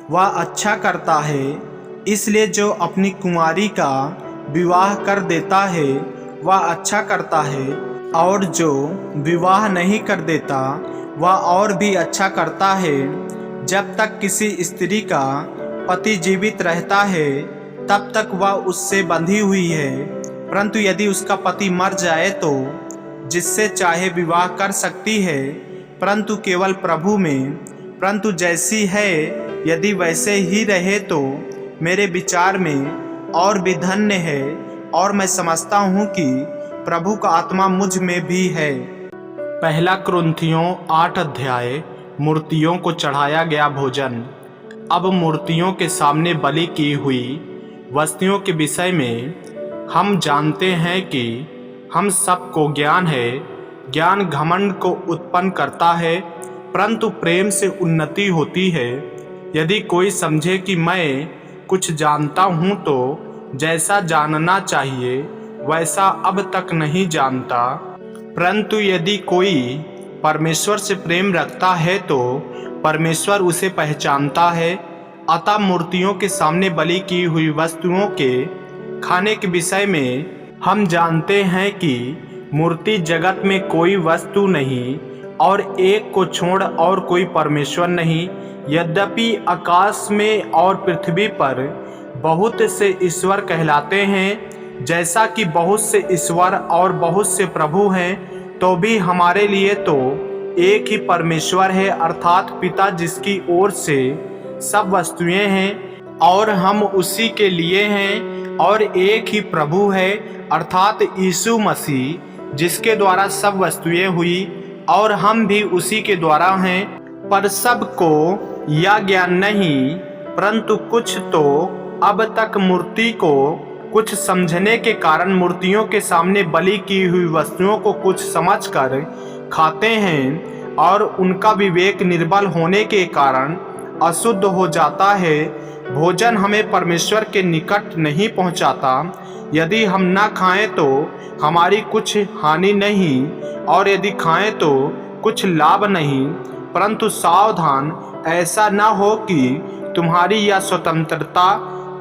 वह अच्छा करता है। इसलिए जो अपनी कुंवारी का विवाह कर देता है वह अच्छा करता है, और जो विवाह नहीं कर देता वह और भी अच्छा करता है। जब तक किसी स्त्री का पति जीवित रहता है तब तक वह उससे बंधी हुई है, परंतु यदि उसका पति मर जाए तो जिससे चाहे विवाह कर सकती है, परंतु केवल प्रभु में। परंतु जैसी है यदि वैसे ही रहे तो मेरे विचार में और भी धन्य है, और मैं समझता हूँ कि प्रभु का आत्मा मुझ में भी है। पहला कुरिन्थियों 8 अध्याय। मूर्तियों को चढ़ाया गया भोजन। अब मूर्तियों के सामने बलि की हुई वस्तुओं के विषय में हम जानते हैं कि हम सबको ज्ञान है। ज्ञान घमंड को उत्पन्न करता है, परंतु प्रेम से उन्नति होती है। यदि कोई समझे कि मैं कुछ जानता हूँ तो जैसा जानना चाहिए वैसा अब तक नहीं जानता, परंतु यदि कोई परमेश्वर से प्रेम रखता है तो परमेश्वर उसे पहचानता है। अतः मूर्तियों के सामने बलि की हुई वस्तुओं के खाने के विषय में हम जानते हैं कि मूर्ति जगत में कोई वस्तु नहीं और एक को छोड़ और कोई परमेश्वर नहीं। यद्यपि आकाश में और पृथ्वी पर बहुत से ईश्वर कहलाते हैं, जैसा कि बहुत से ईश्वर और बहुत से प्रभु हैं, तो भी हमारे लिए तो एक ही परमेश्वर है, अर्थात पिता, जिसकी ओर से सब वस्तुएं हैं और हम उसी के लिए हैं। और एक ही प्रभु है, अर्थात यीशु मसीह, जिसके द्वारा सब वस्तुएं हुई और हम भी उसी के द्वारा हैं। पर सबको यह ज्ञान नहीं, परंतु कुछ तो अब तक मूर्ति को कुछ समझने के कारण मूर्तियों के सामने बलि की हुई वस्तुओं को कुछ समझकर खाते हैं, और उनका विवेक निर्बल होने के कारण अशुद्ध हो जाता है। भोजन हमें परमेश्वर के निकट नहीं पहुंचाता। यदि हम ना खाएं तो हमारी कुछ हानि नहीं, और यदि खाएं तो कुछ लाभ नहीं। परंतु सावधान, ऐसा ना हो कि तुम्हारी यह स्वतंत्रता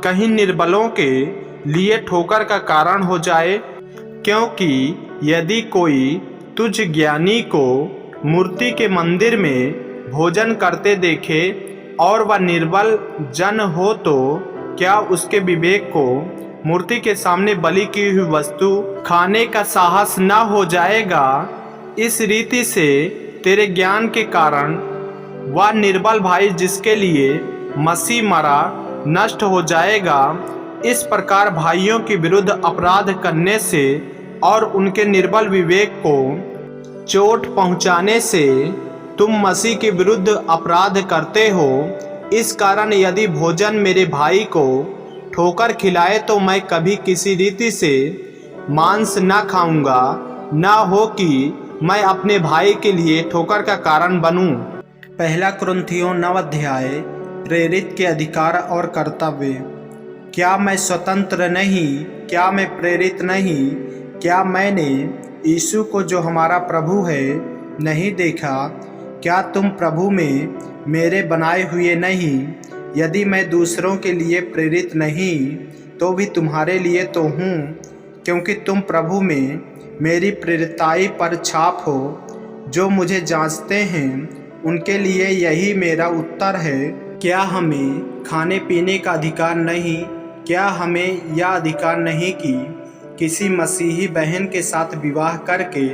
कहीं निर्बलों के लिए ठोकर का कारण हो जाए। क्योंकि यदि कोई तुझ ज्ञानी को मूर्ति के मंदिर में भोजन करते देखे और वह निर्बल जन हो, तो क्या उसके विवेक को मूर्ति के सामने बलि की हुई वस्तु खाने का साहस न हो जाएगा? इस रीति से तेरे ज्ञान के कारण वह निर्बल भाई जिसके लिए मसीह मरा नष्ट हो जाएगा। इस प्रकार भाइयों के विरुद्ध अपराध करने से और उनके निर्बल विवेक को चोट पहुंचाने से तुम मसीह के विरुद्ध अपराध करते हो। इस कारण यदि भोजन मेरे भाई को ठोकर खिलाए तो मैं कभी किसी रीति से मांस न खाऊंगा, न हो कि मैं अपने भाई के लिए ठोकर का कारण बनूं। पहला कुरिन्थियों 9 अध्याय। प्रेरित के अधिकार और कर्तव्य। क्या मैं स्वतंत्र नहीं? क्या मैं प्रेरित नहीं? क्या मैंने यीशु को जो हमारा प्रभु है नहीं देखा? क्या तुम प्रभु में मेरे बनाए हुए नहीं? यदि मैं दूसरों के लिए प्रेरित नहीं तो भी तुम्हारे लिए तो हूँ, क्योंकि तुम प्रभु में मेरी प्रेरिताई पर छाप हो। जो मुझे जांचते हैं उनके लिए यही मेरा उत्तर है। क्या हमें खाने पीने का अधिकार नहीं? क्या हमें यह अधिकार नहीं कि किसी मसीही बहन के साथ विवाह करके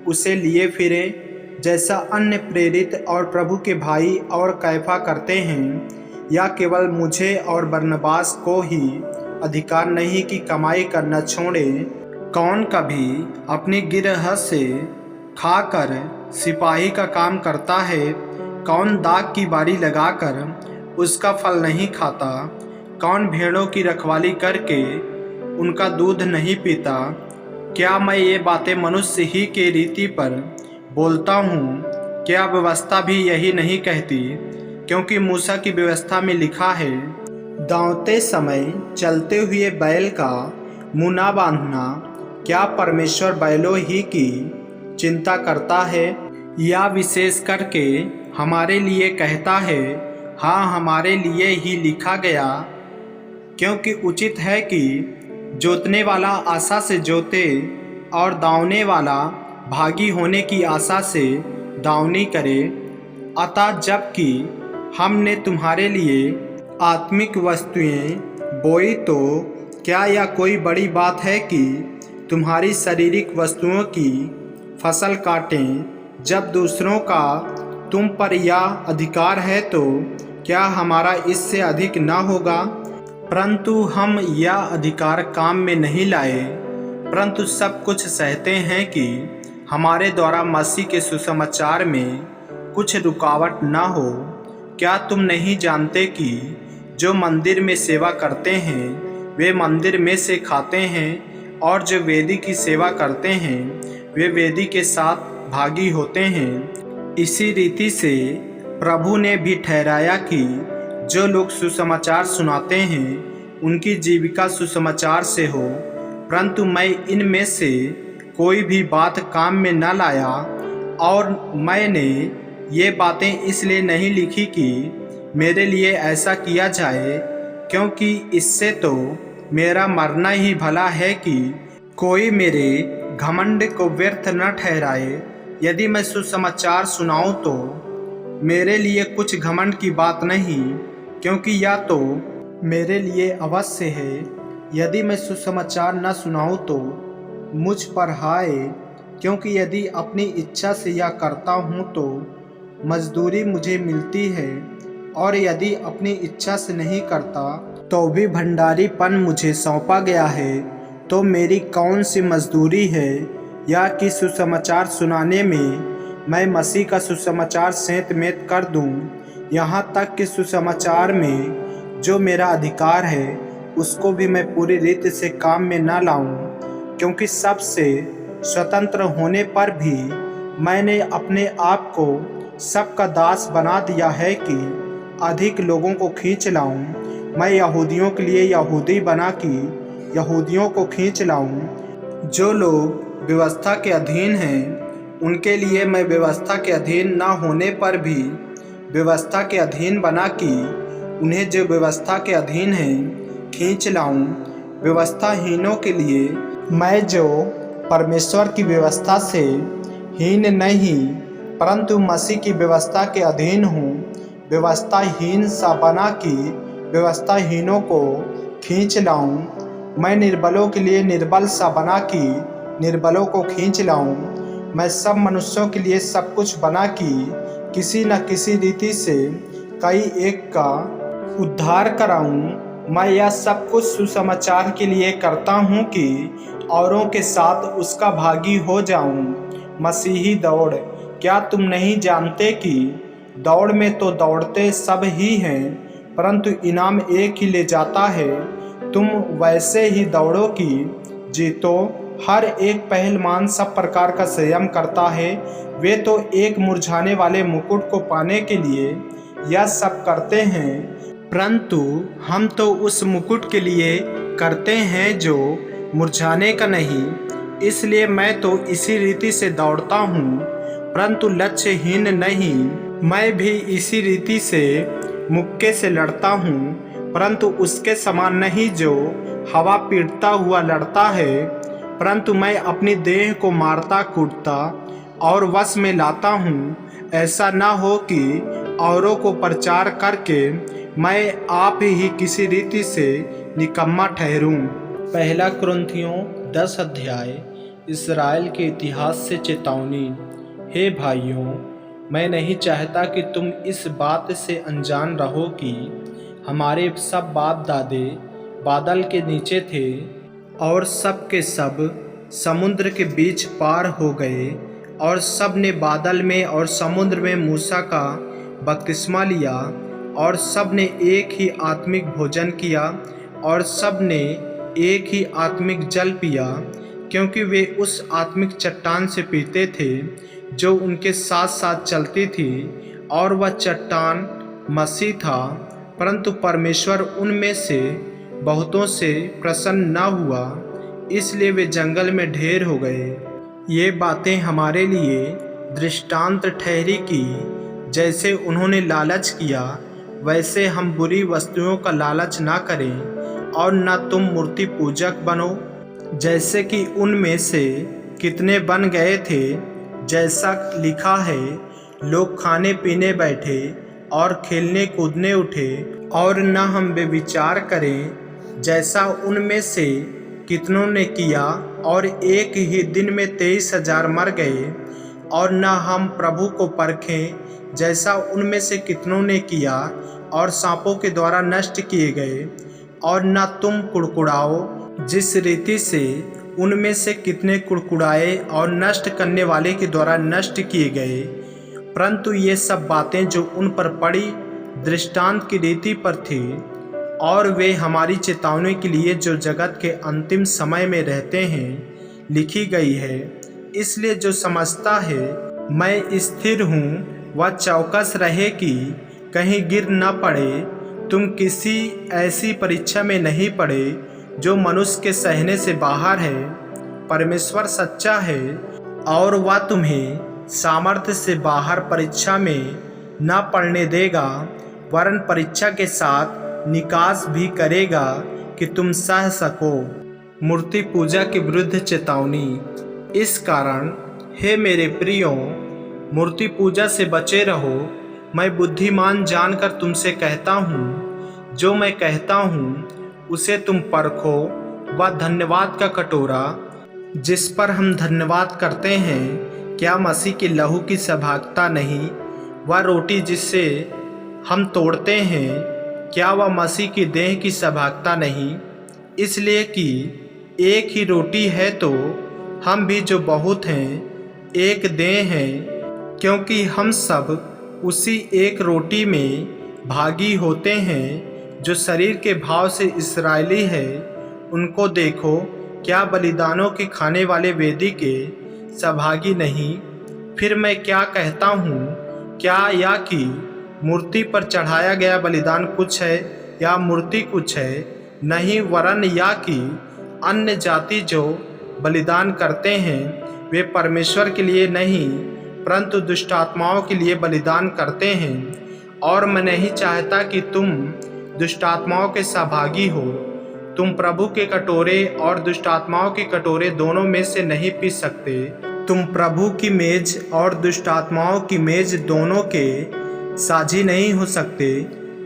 उसे लिए फिरें, जैसा अन्य प्रेरित और प्रभु के भाई और कैफा करते हैं? या केवल मुझे और बरनबास को ही अधिकार नहीं कि कमाई करना छोड़ें? कौन कभी अपनी गिरह से खाकर सिपाही का काम करता है? कौन दाख की बारी लगाकर उसका फल नहीं खाता? कौन भेड़ों की रखवाली करके उनका दूध नहीं पीता? क्या मैं ये बातें मनुष्य ही के रीति पर बोलता हूँ? क्या व्यवस्था भी यही नहीं कहती? क्योंकि मूसा की व्यवस्था में लिखा है, दांवते समय चलते हुए बैल का मुँह ना बांधना। क्या परमेश्वर बैलों ही की चिंता करता है? या विशेष करके हमारे लिए कहता है? हाँ, हमारे लिए ही लिखा गया, क्योंकि उचित है कि जोतने वाला आशा से जोते और दावने वाला भागी होने की आशा से दावनी करे। अतः जबकि हमने तुम्हारे लिए आत्मिक वस्तुएं बोई, तो क्या यह कोई बड़ी बात है कि तुम्हारी शारीरिक वस्तुओं की फसल काटें? जब दूसरों का तुम पर यह अधिकार है तो क्या हमारा इससे अधिक न होगा? परंतु हम यह अधिकार काम में नहीं लाए, परंतु सब कुछ सहते हैं कि हमारे द्वारा मसीह के सुसमाचार में कुछ रुकावट न हो। क्या तुम नहीं जानते कि जो मंदिर में सेवा करते हैं वे मंदिर में से खाते हैं, और जो वेदी की सेवा करते हैं वे वेदी के साथ भागी होते हैं? इसी रीति से प्रभु ने भी ठहराया कि जो लोग सुसमाचार सुनाते हैं उनकी जीविका सुसमाचार से हो। परंतु मैं इनमें से कोई भी बात काम में न लाया, और मैंने ये बातें इसलिए नहीं लिखी कि मेरे लिए ऐसा किया जाए, क्योंकि इससे तो मेरा मरना ही भला है कि कोई मेरे घमंड को व्यर्थ न ठहराए। यदि मैं सुसमाचार सुनाऊं तो मेरे लिए कुछ घमंड की बात नहीं, क्योंकि यह तो मेरे लिए अवश्य है। यदि मैं सुसमाचार न सुनाऊं तो मुझ पर हाय, क्योंकि यदि अपनी इच्छा से यह करता हूं तो मजदूरी मुझे मिलती है, और यदि अपनी इच्छा से नहीं करता तो भी भंडारीपन मुझे सौंपा गया है। तो मेरी कौन सी मजदूरी है? या कि सुसमाचार सुनाने में मैं मसीह का सुसमाचार सेंत मेत कर दूं, यहाँ तक कि सुसमाचार में जो मेरा अधिकार है उसको भी मैं पूरी रीति से काम में न लाऊं? क्योंकि सबसे स्वतंत्र होने पर भी मैंने अपने आप को सबका दास बना दिया है कि अधिक लोगों को खींच लाऊं। मैं यहूदियों के लिए यहूदी बना कि यहूदियों को खींच लाऊं। जो लोग व्यवस्था के अधीन हैं उनके लिए मैं व्यवस्था के अधीन न होने पर भी व्यवस्था के अधीन बना कि उन्हें जो व्यवस्था के अधीन हैं खींच लाऊं। व्यवस्थाहीनों के लिए मैं जो परमेश्वर की व्यवस्था से हीन नहीं परंतु मसीह की व्यवस्था के अधीन हूँ, व्यवस्थाहीन सा बना कि व्यवस्थाहीनों को खींच लाऊं। मैं निर्बलों के लिए निर्बल सा बना कि निर्बलों को खींच लाऊं। मैं सब मनुष्यों के लिए सब कुछ बना कि किसी न किसी रीति से कई एक का उद्धार कराऊं। मैं यह सब कुछ सुसमाचार के लिए करता हूं कि औरों के साथ उसका भागी हो जाऊं। मसीही दौड़, क्या तुम नहीं जानते कि दौड़ में तो दौड़ते सब ही हैं, परंतु इनाम एक ही ले जाता है? तुम वैसे ही दौड़ो कि जीतो। हर एक पहलवान सब प्रकार का संयम करता है। वे तो एक मुरझाने वाले मुकुट को पाने के लिए यह सब करते हैं, परंतु हम तो उस मुकुट के लिए करते हैं जो मुरझाने का नहीं, इसलिए मैं तो इसी रीति से दौड़ता हूँ, परंतु लक्ष्यहीन नहीं। मैं भी इसी रीति से मुक्के से लड़ता हूँ, परंतु उसके समान नहीं जो हवा पीटता हुआ लड़ता है, परंतु मैं अपनी देह को मारता कूटता और वश में लाता हूँ, ऐसा न हो कि औरों को प्रचार करके मैं आप ही किसी रीति से निकम्मा ठहरूं। पहला कुरिन्थियों 10 अध्याय। इस्राएल के इतिहास से चेतावनी। हे भाइयों, मैं नहीं चाहता कि तुम इस बात से अनजान रहो कि हमारे सब बाप दादे बादल के नीचे थे और सब के सब समुद्र के बीच पार हो गए, और सब ने बादल में और समुद्र में मूसा का बपतिस्मा लिया, और सब ने एक ही आत्मिक भोजन किया, और सब ने एक ही आत्मिक जल पिया, क्योंकि वे उस आत्मिक चट्टान से पीते थे जो उनके साथ साथ चलती थी, और वह चट्टान मसीह था। परंतु परमेश्वर उनमें से बहुतों से प्रसन्न न हुआ, इसलिए वे जंगल में ढेर हो गए। ये बातें हमारे लिए दृष्टांत ठहरी कि जैसे उन्होंने लालच किया, वैसे हम बुरी वस्तुओं का लालच ना करें, और न तुम मूर्ति पूजक बनो, जैसे कि उनमें से कितने बन गए थे। जैसा लिखा है, लोग खाने पीने बैठे और खेलने कूदने उठे, और न हम बेविचार करें, जैसा उनमें से कितनों ने किया, और एक ही दिन में 23,000 मर गए। और न हम प्रभु को परखें, जैसा उनमें से कितनों ने किया और सांपों के द्वारा नष्ट किए गए। और न तुम कुड़कुड़ाओ, जिस रीति से उनमें से कितने कुड़कुड़ाए और नष्ट करने वाले के द्वारा नष्ट किए गए। परंतु ये सब बातें जो उन पर पड़ी, दृष्टांत की रीति पर थी, और वे हमारी चेतावनी के लिए जो जगत के अंतिम समय में रहते हैं लिखी गई है। इसलिए जो समझता है मैं स्थिर हूँ, वह चौकस रहे कि कहीं गिर न पड़े। तुम किसी ऐसी परीक्षा में नहीं पड़े जो मनुष्य के सहने से बाहर है। परमेश्वर सच्चा है, और वह तुम्हें सामर्थ्य से बाहर परीक्षा में न पड़ने देगा, वरन परीक्षा के साथ निकास भी करेगा कि तुम सह सको। मूर्ति पूजा के विरुद्ध चेतावनी। इस कारण हे मेरे प्रियों, मूर्ति पूजा से बचे रहो। मैं बुद्धिमान जानकर तुमसे कहता हूँ, जो मैं कहता हूँ उसे तुम परखो। वह धन्यवाद का कटोरा जिस पर हम धन्यवाद करते हैं, क्या मसीह के लहू की सभागता नहीं? वह रोटी जिससे हम तोड़ते हैं, क्या वह मसीह की देह की सभागता नहीं? इसलिए कि एक ही रोटी है, तो हम भी जो बहुत हैं एक देह हैं, क्योंकि हम सब उसी एक रोटी में भागी होते हैं। जो शरीर के भाव से इस्राएली है, उनको देखो, क्या बलिदानों के खाने वाले वेदी के सहभागी नहीं? फिर मैं क्या कहता हूँ, क्या या कि मूर्ति पर चढ़ाया गया बलिदान कुछ है या मूर्ति कुछ है? नहीं, वरन या कि अन्य जाति जो बलिदान करते हैं, वे परमेश्वर के लिए नहीं परंतु दुष्ट आत्माओं के लिए बलिदान करते हैं। और मैं नहीं चाहता कि तुम दुष्ट आत्माओं के सहभागी हो। तुम प्रभु के कटोरे और दुष्ट आत्माओं के कटोरे दोनों में से नहीं पी सकते। तुम प्रभु की मेज और दुष्ट आत्माओं की मेज दोनों के साझी नहीं हो सकते।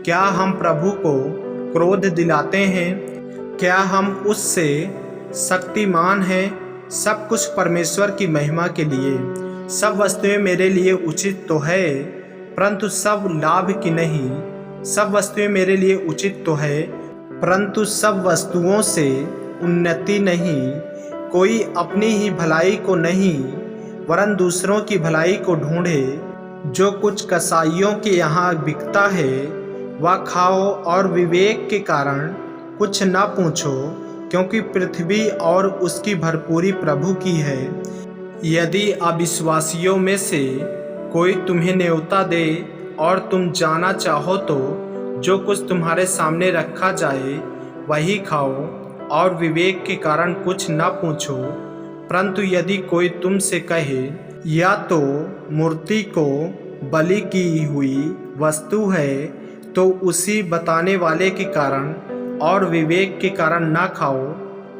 क्या हम प्रभु को क्रोध दिलाते हैं? क्या हम उससे शक्तिमान हैं? सब कुछ परमेश्वर की महिमा के लिए। सब वस्तुएं मेरे लिए उचित तो है, परंतु सब लाभ की नहीं। सब वस्तुएं मेरे लिए उचित तो है, परंतु सब वस्तुओं से उन्नति नहीं। कोई अपनी ही भलाई को नहीं, वरन दूसरों की भलाई को ढूंढे। जो कुछ कसाईयों के यहाँ बिकता है, वह खाओ, और विवेक के कारण कुछ न पूछो, क्योंकि पृथ्वी और उसकी भरपूरी प्रभु की है। यदि अविश्वासियों में से कोई तुम्हें न्योता दे और तुम जाना चाहो, तो जो कुछ तुम्हारे सामने रखा जाए वही खाओ, और विवेक के कारण कुछ न पूछो। परंतु यदि कोई तुमसे कहे या तो मूर्ति को बलि की हुई वस्तु है, तो उसी बताने वाले के कारण और विवेक के कारण ना खाओ।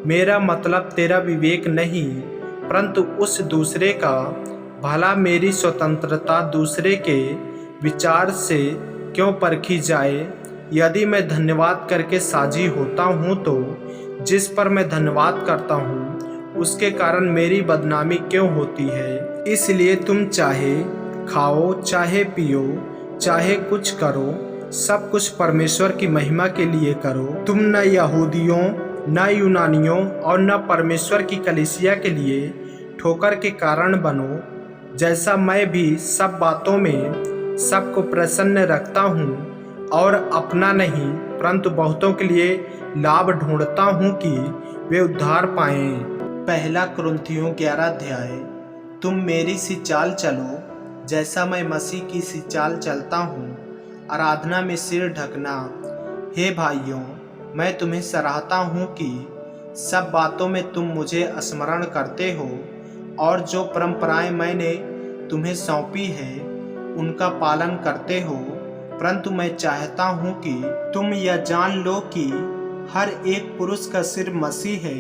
मेरा मतलब तेरा विवेक नहीं, परंतु उस दूसरे का भला। मेरी स्वतंत्रता दूसरे के विचार से क्यों परखी जाए? यदि मैं धन्यवाद करके साझी होता हूँ, तो जिस पर मैं धन्यवाद करता हूँ उसके कारण मेरी बदनामी क्यों होती है? इसलिए तुम चाहे खाओ, चाहे पियो, चाहे कुछ करो, सब कुछ परमेश्वर की महिमा के लिए करो। तुम न यहूदियों, न यूनानियों और न परमेश्वर की कलीसिया के लिए ठोकर के कारण बनो, जैसा मैं भी सब बातों में सबको प्रसन्न रखता हूँ और अपना नहीं परंतु बहुतों के लिए लाभ ढूंढता हूँ कि वे उद्धार पाएं। पहला कुरिन्थियों 11 अध्याय। तुम मेरी सी चाल चलो जैसा मैं मसीह की सी चाल चलता हूँ। आराधना में सिर ढकना। हे भाइयों, मैं तुम्हें सराहता हूँ कि सब बातों में तुम मुझे स्मरण करते हो और जो परंपराएं मैंने तुम्हें सौंपी है उनका पालन करते हो। परंतु मैं चाहता हूँ कि तुम यह जान लो कि हर एक पुरुष का सिर मसीह है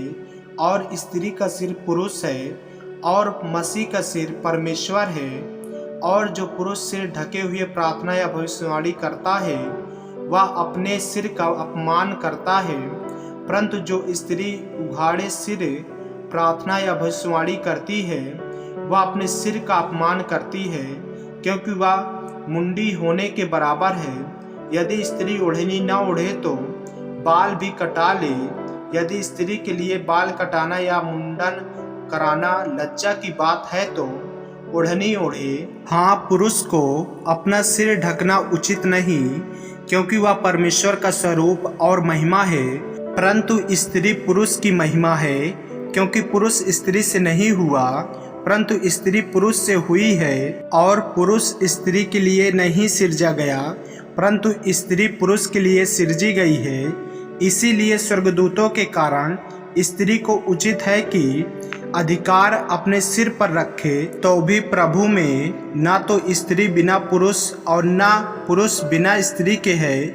और स्त्री का सिर पुरुष है और मसीह का सिर परमेश्वर है। और जो पुरुष सिर ढके हुए प्रार्थना या भविष्यवाणी करता है वह अपने सिर का अपमान करता है, परंतु जो स्त्री उघाड़े सिर प्रार्थना या भविष्यवाणी करती है वह अपने सिर का अपमान करती है, क्योंकि वह मुंडी होने के बराबर है। यदि स्त्री ओढ़नी न ओढ़े तो बाल भी कटा ले। यदि स्त्री के लिए बाल कटाना या मुंडन कराना लज्जा की बात है तो ओढ़नी ओढ़े। हाँ, पुरुष को अपना सिर ढकना उचित नहीं, क्योंकि वह परमेश्वर का स्वरूप और महिमा है, परंतु स्त्री पुरुष की महिमा है, क्योंकि पुरुष स्त्री से नहीं हुआ परंतु स्त्री पुरुष से हुई है। और पुरुष स्त्री के लिए नहीं सिरजा गया, परंतु स्त्री पुरुष के लिए सिरजी गई है। इसीलिए स्वर्गदूतों के कारण स्त्री को उचित है कि अधिकार अपने सिर पर रखे, तो भी प्रभु में ना तो स्त्री बिना पुरुष और ना पुरुष बिना स्त्री के है,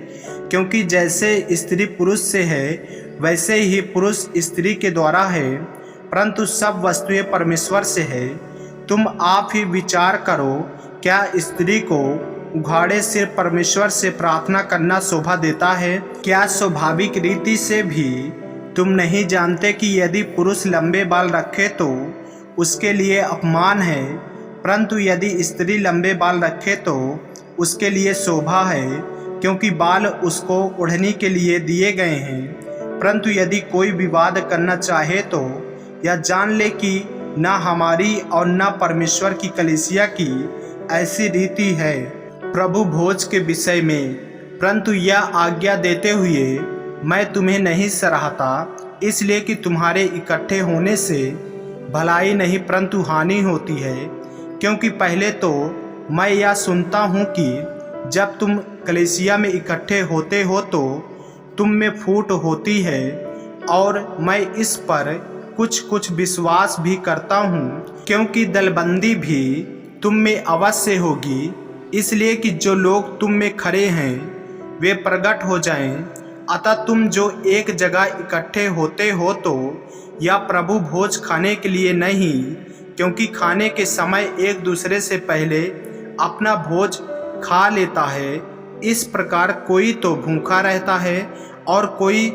क्योंकि जैसे स्त्री पुरुष से है वैसे ही पुरुष स्त्री के द्वारा है, परंतु सब वस्तुएं परमेश्वर से है। तुम आप ही विचार करो, क्या स्त्री को उघाड़े सिर परमेश्वर से प्रार्थना करना शोभा देता है? क्या स्वाभाविक रीति से भी तुम नहीं जानते कि यदि पुरुष लंबे बाल रखे तो उसके लिए अपमान है, परंतु यदि स्त्री लंबे बाल रखे तो उसके लिए शोभा है, क्योंकि बाल उसको ओढ़नी के लिए दिए गए हैं। परंतु यदि कोई विवाद करना चाहे तो यह जान ले कि न हमारी और न परमेश्वर की कलीसिया की ऐसी रीति है प्रभु भोज के विषय में। परंतु यह आज्ञा देते हुए मैं तुम्हें नहीं सराहता, इसलिए कि तुम्हारे इकट्ठे होने से भलाई नहीं परंतु हानि होती है। क्योंकि पहले तो मैं यह सुनता हूँ कि जब तुम कलीसिया में इकट्ठे होते हो तो तुम में फूट होती है, और मैं इस पर कुछ विश्वास भी करता हूँ, क्योंकि दलबंदी भी तुम में अवश्य होगी, इसलिए कि जो लोग तुम में खड़े हैं वे प्रकट हो जाएं। अतः तुम जो एक जगह इकट्ठे होते हो तो यह प्रभु भोज खाने के लिए नहीं, क्योंकि खाने के समय एक दूसरे से पहले अपना भोज खा लेता है। इस प्रकार कोई तो भूखा रहता है और कोई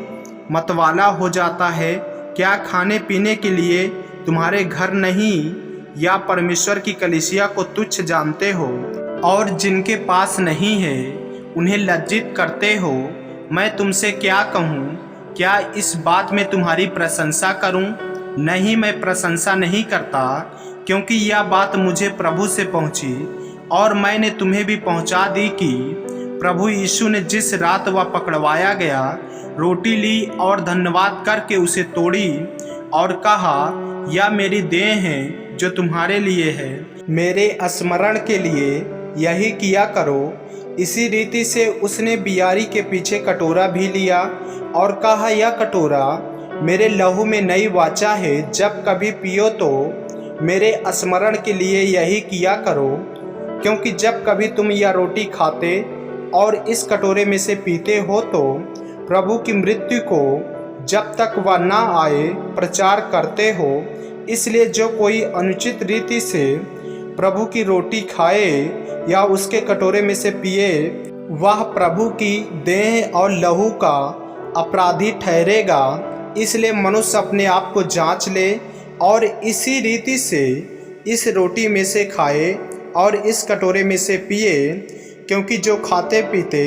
मतवाला हो जाता है। क्या खाने पीने के लिए तुम्हारे घर नहीं, या परमेश्वर की कलीसिया को तुच्छ जानते हो और जिनके पास नहीं है उन्हें लज्जित करते हो? मैं तुमसे क्या कहूँ? क्या इस बात में तुम्हारी प्रशंसा करूँ? नहीं, मैं प्रशंसा नहीं करता, क्योंकि यह बात मुझे प्रभु से पहुँची और मैंने तुम्हें भी पहुँचा दी कि प्रभु यीशु ने जिस रात वह पकड़वाया गया रोटी ली और धन्यवाद करके उसे तोड़ी और कहा, यह मेरी देह है जो तुम्हारे लिए है, मेरे स्मरण के लिए यही किया करो। इसी रीति से उसने बियारी के पीछे कटोरा भी लिया और कहा, यह कटोरा मेरे लहू में नई वाचा है, जब कभी पियो तो मेरे स्मरण के लिए यही किया करो। क्योंकि जब कभी तुम यह रोटी खाते और इस कटोरे में से पीते हो तो प्रभु की मृत्यु को जब तक वह ना आए प्रचार करते हो। इसलिए जो कोई अनुचित रीति से प्रभु की रोटी खाए या उसके कटोरे में से पिए, वह प्रभु की देह और लहू का अपराधी ठहरेगा। इसलिए मनुष्य अपने आप को जांच ले और इसी रीति से इस रोटी में से खाए और इस कटोरे में से पिए। क्योंकि जो खाते पीते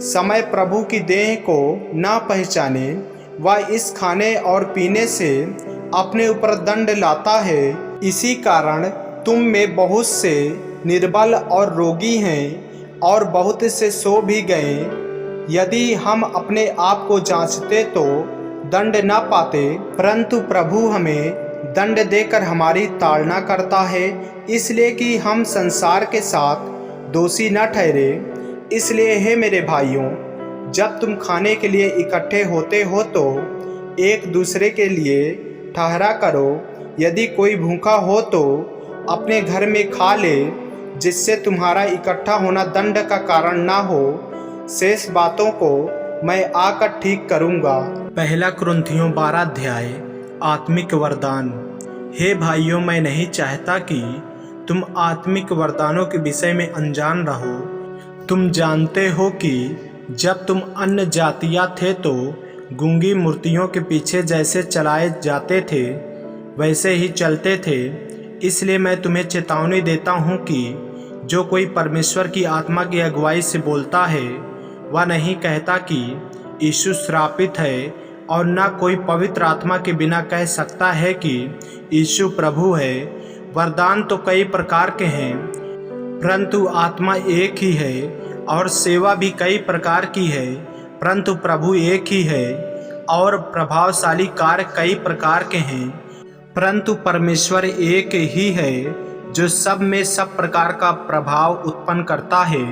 समय प्रभु की देह को ना पहचाने, वह इस खाने और पीने से अपने ऊपर दंड लाता है। इसी कारण तुम में बहुत से निर्बल और रोगी हैं और बहुत से सो भी गए। यदि हम अपने आप को जांचते तो दंड ना पाते, परंतु प्रभु हमें दंड देकर हमारी ताड़ना करता है, इसलिए कि हम संसार के साथ दोषी न ठहरे। इसलिए हे मेरे भाइयों, जब तुम खाने के लिए इकट्ठे होते हो तो एक दूसरे के लिए ठहरा करो। यदि कोई भूखा हो तो अपने घर में खा ले, जिससे तुम्हारा इकट्ठा होना दंड का कारण ना हो। शेष बातों को मैं आकर ठीक करूँगा। पहला कुरिन्थियों 12 अध्याय। आत्मिक वरदान। हे भाइयों, मैं नहीं चाहता कि तुम आत्मिक वरदानों के विषय में अनजान रहो। तुम जानते हो कि जब तुम अन्य जातियाँ थे तो गूंगी मूर्तियों के पीछे जैसे चलाए जाते थे वैसे ही चलते थे। इसलिए मैं तुम्हें चेतावनी देता हूँ कि जो कोई परमेश्वर की आत्मा की अगुवाई से बोलता है, वह नहीं कहता कि यीशु श्रापित है, और न कोई पवित्र आत्मा के बिना कह सकता है कि यीशु प्रभु है। वरदान तो कई प्रकार के हैं, परंतु आत्मा एक ही है, और सेवा भी कई प्रकार की है, परंतु प्रभु एक ही है। और प्रभावशाली कार्य कई प्रकार के हैं, परंतु परमेश्वर एक ही है, जो सब में सब प्रकार का प्रभाव उत्पन्न करता है,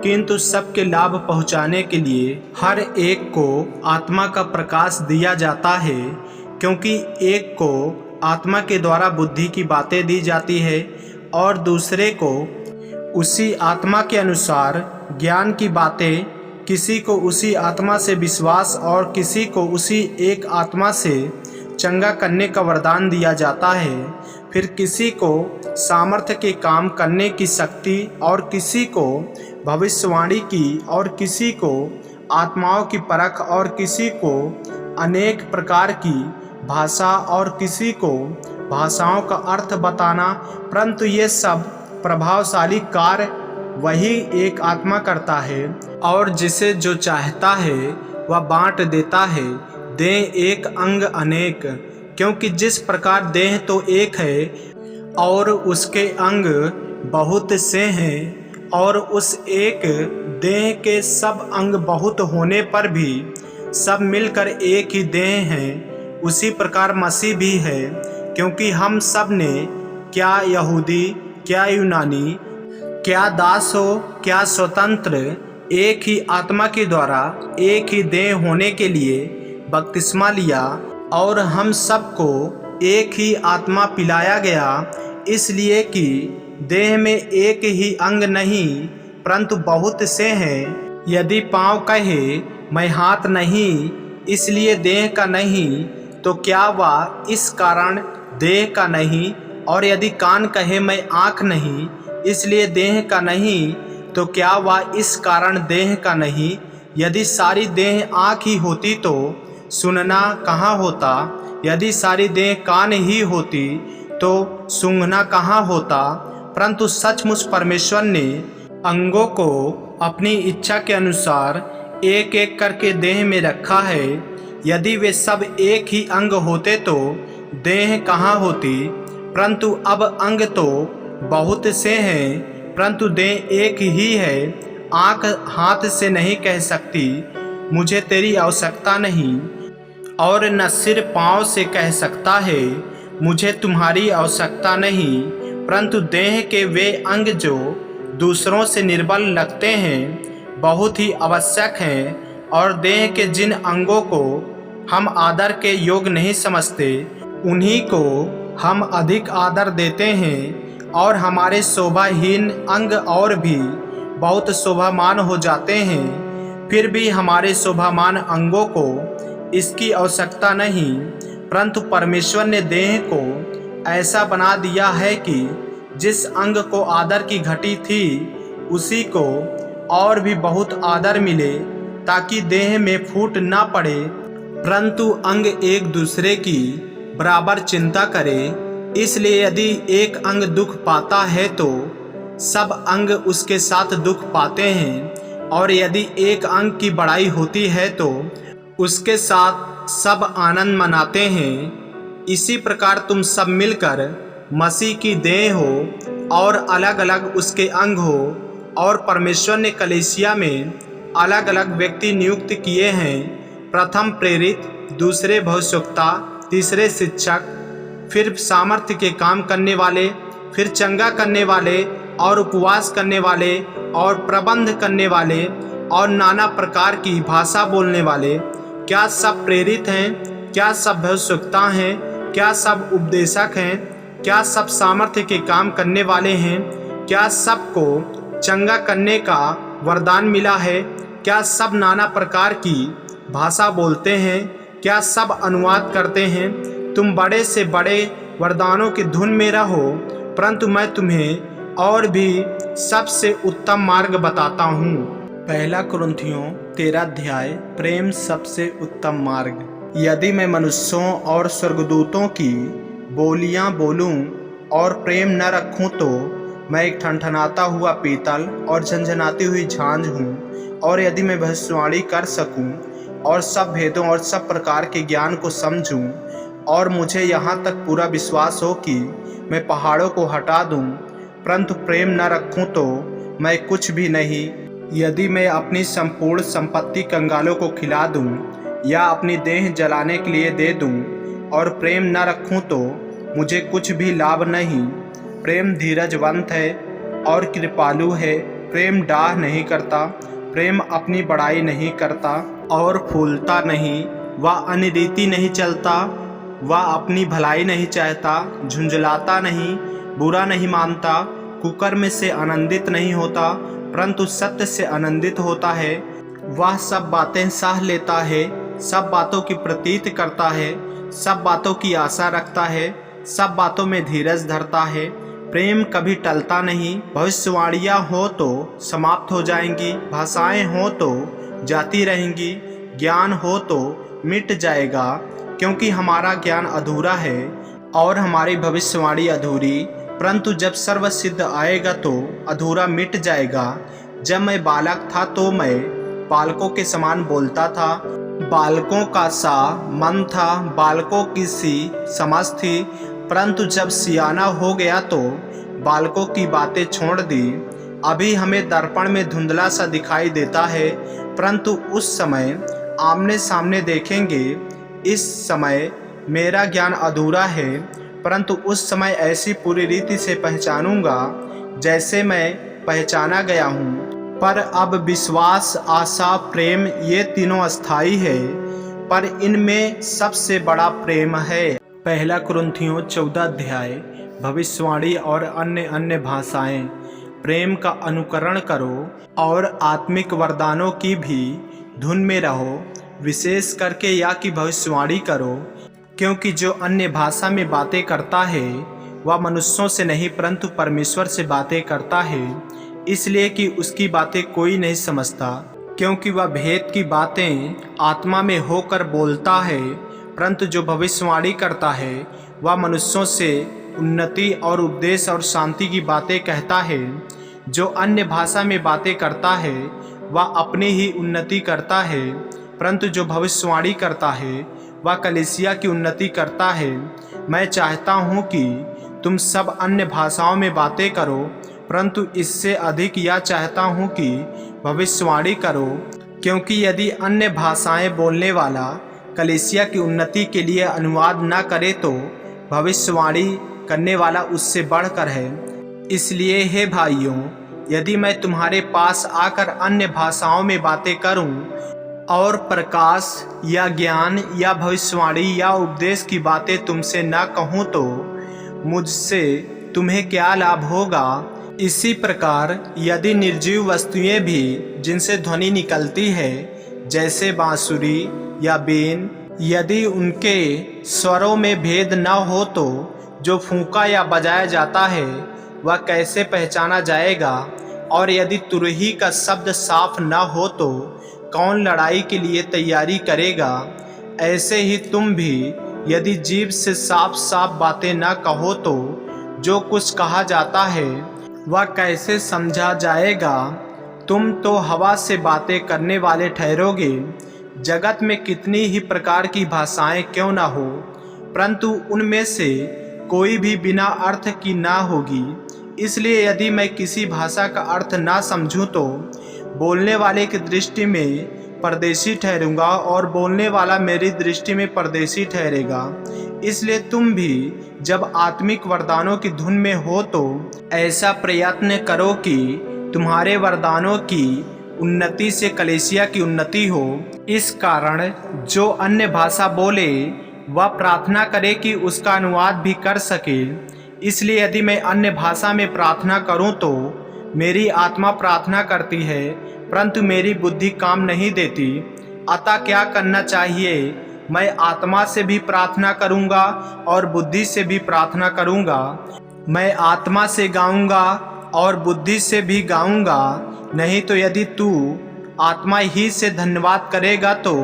किंतु सबके लाभ पहुंचाने के लिए हर एक को आत्मा का प्रकाश दिया जाता है। क्योंकि एक को आत्मा के द्वारा बुद्धि की बातें दी जाती है और दूसरे को उसी आत्मा के अनुसार ज्ञान की बातें, किसी को उसी आत्मा से विश्वास और किसी को उसी एक आत्मा से चंगा करने का वरदान दिया जाता है। फिर किसी को सामर्थ्य के काम करने की शक्ति, और किसी को भविष्यवाणी की, और किसी को आत्माओं की परख, और किसी को अनेक प्रकार की भाषा, और किसी को भाषाओं का अर्थ बताना। परंतु ये सब प्रभावशाली कार्य वही एक आत्मा करता है, और जिसे जो चाहता है वह बांट देता है। देह एक अंग अनेक, क्योंकि जिस प्रकार देह तो एक है और उसके अंग बहुत से हैं, और उस एक देह के सब अंग बहुत होने पर भी सब मिलकर एक ही देह हैं, उसी प्रकार मसीह भी है। क्योंकि हम सब ने, क्या यहूदी क्या यूनानी, क्या दास हो क्या स्वतंत्र, एक ही आत्मा के द्वारा एक ही देह होने के लिए बपतिस्मा लिया, और हम सबको एक ही आत्मा पिलाया गया। इसलिए कि देह में एक ही अंग नहीं परंतु बहुत से हैं। यदि पाँव कहे मैं हाथ नहीं, इसलिए देह का नहीं, तो क्या वह इस कारण देह का नहीं? और यदि कान कहे मैं आँख नहीं, इसलिए देह का नहीं, तो क्या वह इस कारण देह का नहीं? यदि सारी देह आँख ही होती तो सुनना कहाँ होता? यदि सारी देह कान ही होती तो सूंघना कहाँ होता? परंतु सचमुच परमेश्वर ने अंगों को अपनी इच्छा के अनुसार एक एक करके देह में रखा है। यदि वे सब एक ही अंग होते तो देह कहाँ होती? परंतु अब अंग तो बहुत से हैं, परंतु देह एक ही है। आँख हाथ से नहीं कह सकती मुझे तेरी आवश्यकता नहीं, और न सिर पाँव से कह सकता है मुझे तुम्हारी आवश्यकता नहीं। परंतु देह के वे अंग जो दूसरों से निर्बल लगते हैं बहुत ही आवश्यक हैं, और देह के जिन अंगों को हम आदर के योग्य नहीं समझते, उन्हीं को हम अधिक आदर देते हैं और हमारे शोभाहीन अंग और भी बहुत शोभामान हो जाते हैं। फिर भी हमारे शोभामान अंगों को इसकी आवश्यकता नहीं, परंतु परमेश्वर ने देह को ऐसा बना दिया है कि जिस अंग को आदर की घटी थी उसी को और भी बहुत आदर मिले, ताकि देह में फूट ना पड़े, परंतु अंग एक दूसरे की बराबर चिंता करे। इसलिए यदि एक अंग दुख पाता है तो सब अंग उसके साथ दुख पाते हैं, और यदि एक अंग की बड़ाई होती है तो उसके साथ सब आनंद मनाते हैं। इसी प्रकार तुम सब मिलकर मसीह की देह हो और अलग अलग उसके अंग हो, और परमेश्वर ने कलीसिया में अलग अलग व्यक्ति नियुक्त किए हैं, प्रथम प्रेरित, दूसरे भविष्यवक्ता, तीसरे शिक्षक, फिर सामर्थ्य के काम करने वाले, फिर चंगा करने वाले, और उपवास करने वाले, और प्रबंध करने वाले, और नाना प्रकार की भाषा बोलने वाले। क्या सब प्रेरित हैं? क्या सब भविष्यवक्ता हैं? क्या सब उपदेशक हैं? क्या सब सामर्थ्य के काम करने वाले हैं? क्या सबको चंगा करने का वरदान मिला है? क्या सब नाना प्रकार की भाषा बोलते हैं? क्या सब अनुवाद करते हैं? तुम बड़े से बड़े वरदानों की धुन में रहो, परंतु मैं तुम्हें और भी सबसे उत्तम मार्ग बताता हूँ। पहला कुरिन्थियों 13 अध्याय। प्रेम सबसे उत्तम मार्ग। यदि मैं मनुष्यों और स्वर्गदूतों की बोलियां बोलूं और प्रेम न रखूं तो मैं एक ठनठनाता हुआ पीतल और झनझनाती हुई झांझ हूँ। और यदि मैं भविष्यवाणी कर सकूं और सब भेदों और सब प्रकार के ज्ञान को समझूं, और मुझे यहाँ तक पूरा विश्वास हो कि मैं पहाड़ों को हटा दूं, परंतु प्रेम न रखूं तो मैं कुछ भी नहीं। यदि मैं अपनी संपूर्ण संपत्ति कंगालों को खिला दूं या अपनी देह जलाने के लिए दे दूं और प्रेम न रखूं तो मुझे कुछ भी लाभ नहीं। प्रेम धीरजवंत है और कृपालु है। प्रेम डाह नहीं करता, प्रेम अपनी बड़ाई नहीं करता और फूलता नहीं। वह अनिरीति नहीं चलता, वह अपनी भलाई नहीं चाहता, झुंझलाता नहीं, बुरा नहीं मानता, कुकर्म से आनंदित नहीं होता, परंतु सत्य से आनंदित होता है। वह सब बातें सह लेता है, सब बातों की प्रतीत करता है, सब बातों की आशा रखता है, सब बातों में धीरज धरता है। प्रेम कभी टलता नहीं। भविष्यवाणियाँ हो तो समाप्त हो जाएंगी, भाषाएं हो तो जाती रहेंगी, ज्ञान हो तो मिट जाएगा, क्योंकि हमारा ज्ञान अधूरा है और हमारी भविष्यवाणी अधूरी। परंतु जब सर्वसिद्ध आएगा तो अधूरा मिट जाएगा। जब मैं बालक था तो मैं बालकों के समान बोलता था, बालकों का सा मन था, बालकों की सी समझ थी, परंतु जब सियाना हो गया तो बालकों की बातें छोड़ दी। अभी हमें दर्पण में धुंधला सा दिखाई देता है, परंतु उस समय आमने सामने देखेंगे। इस समय मेरा ज्ञान अधूरा है, परंतु उस समय ऐसी पूरी रीति से पहचानूंगा जैसे मैं पहचाना गया हूँ। पर अब विश्वास, आशा, प्रेम ये तीनों अस्थायी है, पर इनमें सबसे बड़ा प्रेम है। पहला कुरिन्थियों 14 अध्याय। भविष्यवाणी और अन्य अन्य भाषाएं। प्रेम का अनुकरण करो और आत्मिक वरदानों की भी धुन में रहो, विशेष करके या कि भविष्यवाणी करो, क्योंकि जो अन्य भाषा में बातें करता है वह मनुष्यों से नहीं परंतु परमेश्वर से बातें करता है, इसलिए कि उसकी बातें कोई नहीं समझता, क्योंकि वह भेद की बातें आत्मा में होकर बोलता है। परंतु जो भविष्यवाणी करता है वह मनुष्यों से उन्नति और उपदेश और शांति की बातें कहता है। जो अन्य भाषा में बातें करता है वह अपनी ही उन्नति करता है, परंतु जो भविष्यवाणी करता है वह कलीसिया की उन्नति करता है। मैं चाहता हूँ कि तुम सब अन्य भाषाओं में बातें करो, परंतु इससे अधिक यह चाहता हूँ कि भविष्यवाणी करो, क्योंकि यदि अन्य भाषाएं बोलने वाला कलीसिया की उन्नति के लिए अनुवाद न करे तो भविष्यवाणी करने वाला उससे बढ़कर है। इसलिए हे भाइयों, यदि मैं तुम्हारे पास आकर अन्य भाषाओं में बातें करूं और प्रकाश या ज्ञान या भविष्यवाणी या उपदेश की बातें तुमसे न कहूँ तो मुझसे तुम्हें क्या लाभ होगा। इसी प्रकार यदि निर्जीव वस्तुएं भी जिनसे ध्वनि निकलती है, जैसे बांसुरी या बीन, यदि उनके स्वरों में भेद न हो तो जो फूंका या बजाया जाता है वह कैसे पहचाना जाएगा। और यदि तुरही का शब्द साफ न हो तो कौन लड़ाई के लिए तैयारी करेगा। ऐसे ही तुम भी यदि जीभ से साफ साफ बातें न कहो तो जो कुछ कहा जाता है वह कैसे समझा जाएगा। तुम तो हवा से बातें करने वाले ठहरोगे। जगत में कितनी ही प्रकार की भाषाएं क्यों न हो, परंतु उनमें से कोई भी बिना अर्थ की ना होगी। इसलिए यदि मैं किसी भाषा का अर्थ ना समझूं तो बोलने वाले की दृष्टि में परदेशी ठहरूंगा और बोलने वाला मेरी दृष्टि में परदेशी ठहरेगा। इसलिए तुम भी जब आत्मिक वरदानों की धुन में हो तो ऐसा प्रयत्न करो कि तुम्हारे वरदानों की उन्नति से कलीसिया की उन्नति हो। इस कारण जो अन्य भाषा बोले वह प्रार्थना करे कि उसका अनुवाद भी कर सके। इसलिए यदि मैं अन्य भाषा में प्रार्थना करूं तो मेरी आत्मा प्रार्थना करती है, परंतु मेरी बुद्धि काम नहीं देती। अतः क्या करना चाहिए? मैं आत्मा से भी प्रार्थना करूंगा और बुद्धि से भी प्रार्थना करूंगा। मैं आत्मा से गाऊंगा और बुद्धि से भी गाऊंगा। नहीं तो यदि तू आत्मा ही से धन्यवाद करेगा तो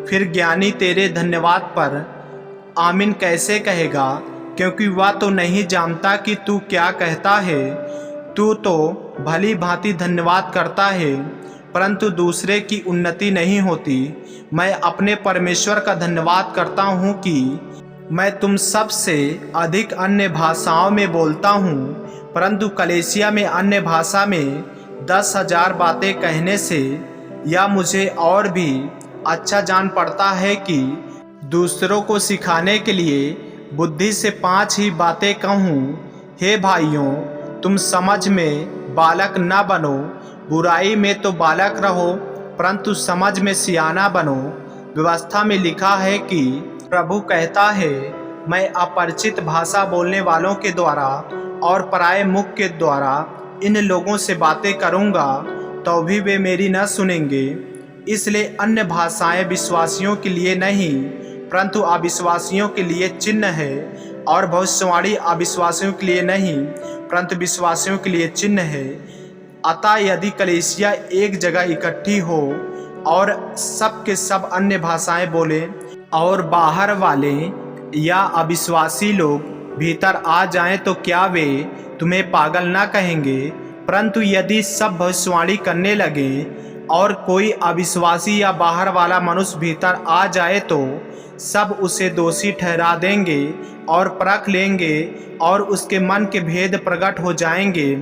फिर ज्ञानी तेरे धन्यवाद पर आमीन कैसे कहेगा, क्योंकि वह तो नहीं जानता कि तू क्या कहता है। तू तो भली भांति धन्यवाद करता है, परंतु दूसरे की उन्नति नहीं होती। मैं अपने परमेश्वर का धन्यवाद करता हूँ कि मैं तुम सब से अधिक अन्य भाषाओं में बोलता हूँ, परंतु कलीसिया में अन्य भाषा में 10,000 बातें कहने से या मुझे और भी अच्छा जान पड़ता है कि दूसरों को सिखाने के लिए बुद्धि से 5 ही बातें कहूँ। हे भाइयों, तुम समझ में बालक न बनो, बुराई में तो बालक रहो, परंतु समझ में सियाना बनो। व्यवस्था में लिखा है कि प्रभु कहता है, मैं अपरिचित भाषा बोलने वालों के द्वारा और पराये मुख के द्वारा इन लोगों से बातें करूंगा, तो भी वे मेरी न सुनेंगे। इसलिए अन्य भाषाएं विश्वासियों के लिए नहीं, परंतु अविश्वासियों के लिए चिन्ह है, और भविष्यवाणी अविश्वासियों के लिए नहीं, परंतु विश्वासियों के लिए चिन्ह है। अतः यदि कलीसिया एक जगह इकट्ठी हो और सब के सब अन्य भाषाएं बोले और बाहर वाले या अविश्वासी लोग भीतर आ जाएं, तो क्या वे तुम्हें पागल ना कहेंगे? परंतु यदि सब भविष्यवाणी करने लगे और कोई अविश्वासी या बाहर वाला मनुष्य भीतर आ जाए तो सब उसे दोषी ठहरा देंगे और परख लेंगे और उसके मन के भेद प्रकट हो जाएंगे,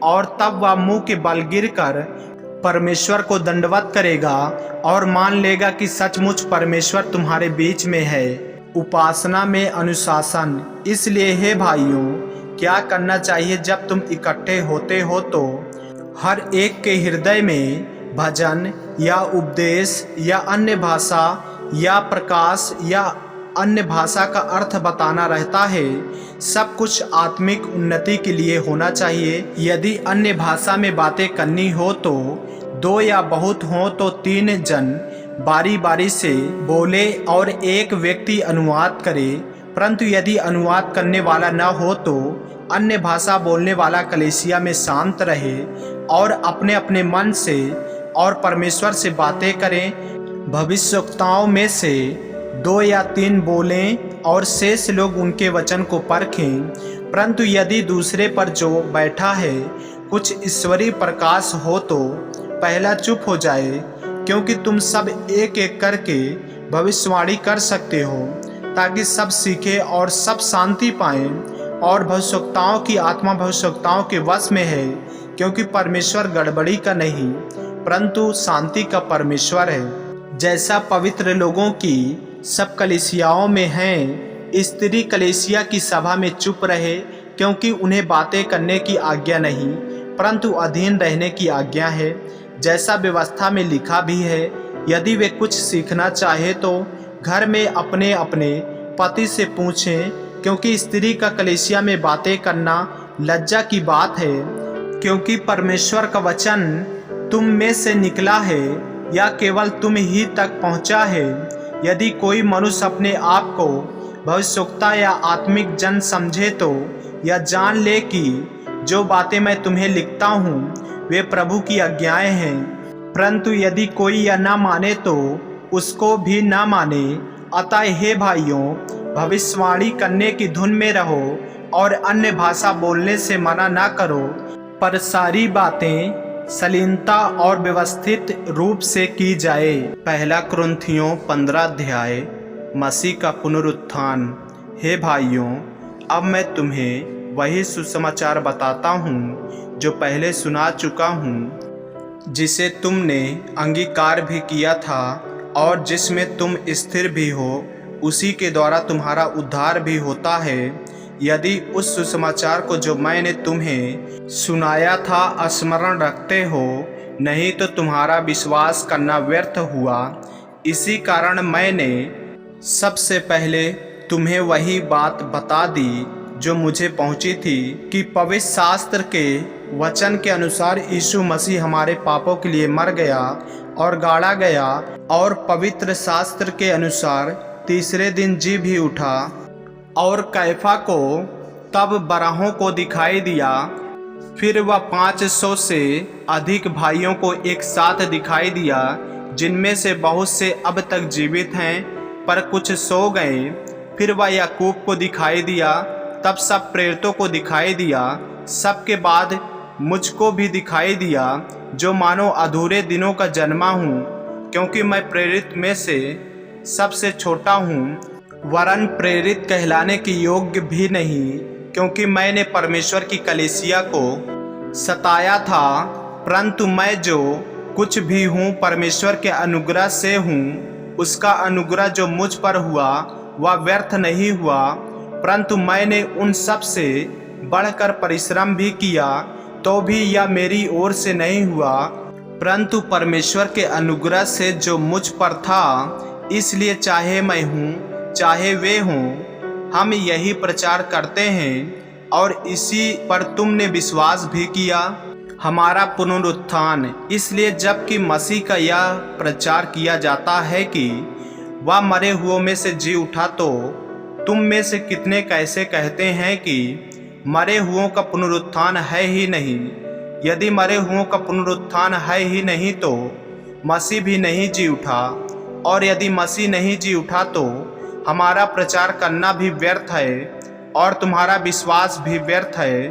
और तब वह मुंह के बल गिरकर परमेश्वर को दंडवत करेगा और मान लेगा कि सचमुच परमेश्वर तुम्हारे बीच में है। उपासना में अनुशासन। इसलिए हे भाइयों, क्या करना चाहिए जब तुम इकट्ठे होते हो तो हर एक के हृदय में भजन या उपदेश या अन्य भाषा या प्रकाश या अन्य भाषा का अर्थ बताना रहता है। सब कुछ आत्मिक उन्नति के लिए होना चाहिए। यदि अन्य भाषा में बातें करनी हो तो 2 या बहुत हो तो 3 जन बारी बारी से बोले और एक व्यक्ति अनुवाद करे। परंतु यदि अनुवाद करने वाला न हो तो अन्य भाषा बोलने वाला कलीसिया में शांत रहे और अपने अपने मन से और परमेश्वर से बातें करें। भविष्यवक्ताओं में से 2 या 3 बोलें और शेष लोग उनके वचन को परखें। परंतु यदि दूसरे पर जो बैठा है कुछ ईश्वरीय प्रकाश हो तो पहला चुप हो जाए, क्योंकि तुम सब एक एक करके भविष्यवाणी कर सकते हो, ताकि सब सीखें और सब शांति पाएं। और भविष्यवक्ताओं की आत्मा भविष्यवक्ताओं के वश में है, क्योंकि परमेश्वर गड़बड़ी का नहीं परंतु शांति का परमेश्वर है। जैसा पवित्र लोगों की सब कलीसियाओं में है, स्त्री कलीसिया की सभा में चुप रहे, क्योंकि उन्हें बातें करने की आज्ञा नहीं परंतु अधीन रहने की आज्ञा है। जैसा व्यवस्था में लिखा भी है, यदि वे कुछ सीखना चाहे तो घर में अपने अपने पति से पूछें, क्योंकि स्त्री का कलीसिया में बातें करना लज्जा की बात है। क्योंकि परमेश्वर का वचन तुम में से निकला है या केवल तुम ही तक पहुंचा है। यदि कोई मनुष्य अपने आप को भविष्यवक्ता या आत्मिक जन समझे तो यह जान ले कि जो बातें मैं तुम्हें लिखता हूँ वे प्रभु की आज्ञाएं हैं। परंतु यदि कोई यह न माने तो उसको भी न माने। अतः हे भाइयों, भविष्यवाणी करने की धुन में रहो और अन्य भाषा बोलने से मना न करो, पर सारी बातें सलीनता और व्यवस्थित रूप से की जाए। पहला कुरिन्थियों 15 अध्याय। मसीह का पुनरुत्थान। हे भाइयों, अब मैं तुम्हें वही सुसमाचार बताता हूँ जो पहले सुना चुका हूँ, जिसे तुमने अंगीकार भी किया था और जिसमें तुम स्थिर भी हो, उसी के द्वारा तुम्हारा उद्धार भी होता है। यदि उस सुसमाचार को जो मैंने तुम्हें सुनाया था स्मरण रखते हो, नहीं तो तुम्हारा विश्वास करना व्यर्थ हुआ। इसी कारण मैंने सबसे पहले तुम्हें वही बात बता दी जो मुझे पहुंची थी, कि पवित्र शास्त्र के वचन के अनुसार यीशु मसीह हमारे पापों के लिए मर गया और गाड़ा गया, और पवित्र शास्त्र के अनुसार तीसरे दिन जी भी उठा, और कैफा को तब बराहों को दिखाई दिया। फिर वह 500 से अधिक भाइयों को एक साथ दिखाई दिया, जिनमें से बहुत से अब तक जीवित हैं, पर कुछ सो गए। फिर वह याकूब को दिखाई दिया, तब सब प्रेरितों को दिखाई दिया। सबके बाद मुझको भी दिखाई दिया, जो मानो अधूरे दिनों का जन्मा हूँ, क्योंकि मैं प्रेरित में से सबसे छोटा हूँ, वरन प्रेरित कहलाने के योग्य भी नहीं, क्योंकि मैंने परमेश्वर की कलीसिया को सताया था। परंतु मैं जो कुछ भी हूँ परमेश्वर के अनुग्रह से हूँ। उसका अनुग्रह जो मुझ पर हुआ वह व्यर्थ नहीं हुआ, परंतु मैंने उन सब से बढ़कर परिश्रम भी किया, तो भी यह मेरी ओर से नहीं हुआ, परंतु परमेश्वर के अनुग्रह से जो मुझ पर था। इसलिए चाहे मैं हूँ चाहे वे हों, हम यही प्रचार करते हैं, और इसी पर तुमने विश्वास भी किया, हमारा पुनरुत्थान। इसलिए जबकि मसीह का यह प्रचार किया जाता है कि वह मरे हुओं में से जी उठा, तो तुम में से कितने कैसे कहते हैं कि मरे हुओं का पुनरुत्थान है ही नहीं। यदि मरे हुओं का पुनरुत्थान है ही नहीं तो मसीह भी नहीं जी उठा, और यदि मसीह नहीं जी उठा तो हमारा प्रचार करना भी व्यर्थ है और तुम्हारा विश्वास भी व्यर्थ है,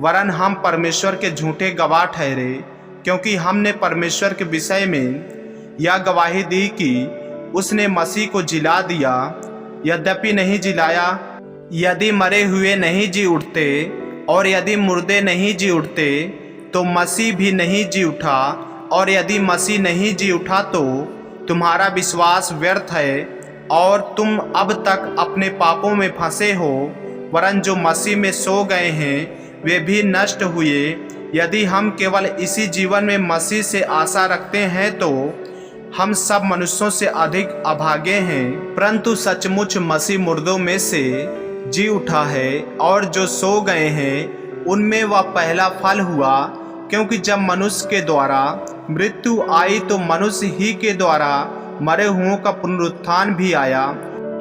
वरन हम परमेश्वर के झूठे गवाह ठहरे, क्योंकि हमने परमेश्वर के विषय में यह गवाही दी कि उसने मसीह को जिला दिया, यद्यपि नहीं जिलाया। यदि मरे हुए नहीं जी उठते और यदि मुर्दे नहीं जी उठते तो मसीह भी नहीं जी उठा, और यदि मसीह नहीं जी उठा तो तुम्हारा विश्वास व्यर्थ है और तुम अब तक अपने पापों में फंसे हो। वरन जो मसीह में सो गए हैं वे भी नष्ट हुए। यदि हम केवल इसी जीवन में मसीह से आशा रखते हैं तो हम सब मनुष्यों से अधिक अभागे हैं, परंतु सचमुच मसीह मुर्दों में से जी उठा है, और जो सो गए हैं उनमें वह पहला फल हुआ। क्योंकि जब मनुष्य के द्वारा मृत्यु आई तो मनुष्य ही के द्वारा मरे हुओं का पुनरुत्थान भी आया।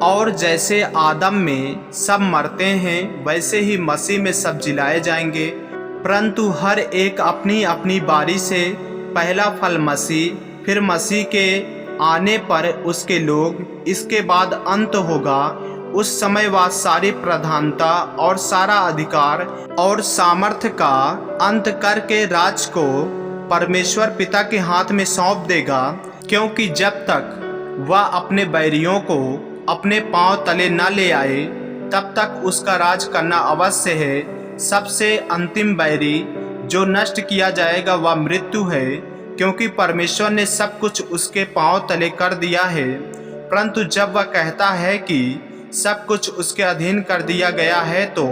और जैसे आदम में सब मरते हैं, वैसे ही मसीह में सब जिलाए जाएंगे, परंतु हर एक अपनी अपनी बारी से। पहला फल मसीह, फिर मसीह के आने पर उसके लोग, इसके बाद अंत होगा। उस समय वह सारी प्रधानता और सारा अधिकार और सामर्थ्य का अंत करके राज को परमेश्वर पिता के हाथ में सौंप देगा, क्योंकि जब तक वह अपने बैरियों को अपने पांव तले न ले आए तब तक उसका राज करना अवश्य है। सबसे अंतिम बैरी जो नष्ट किया जाएगा वह मृत्यु है, क्योंकि परमेश्वर ने सब कुछ उसके पांव तले कर दिया है। परंतु जब वह कहता है कि सब कुछ उसके अधीन कर दिया गया है, तो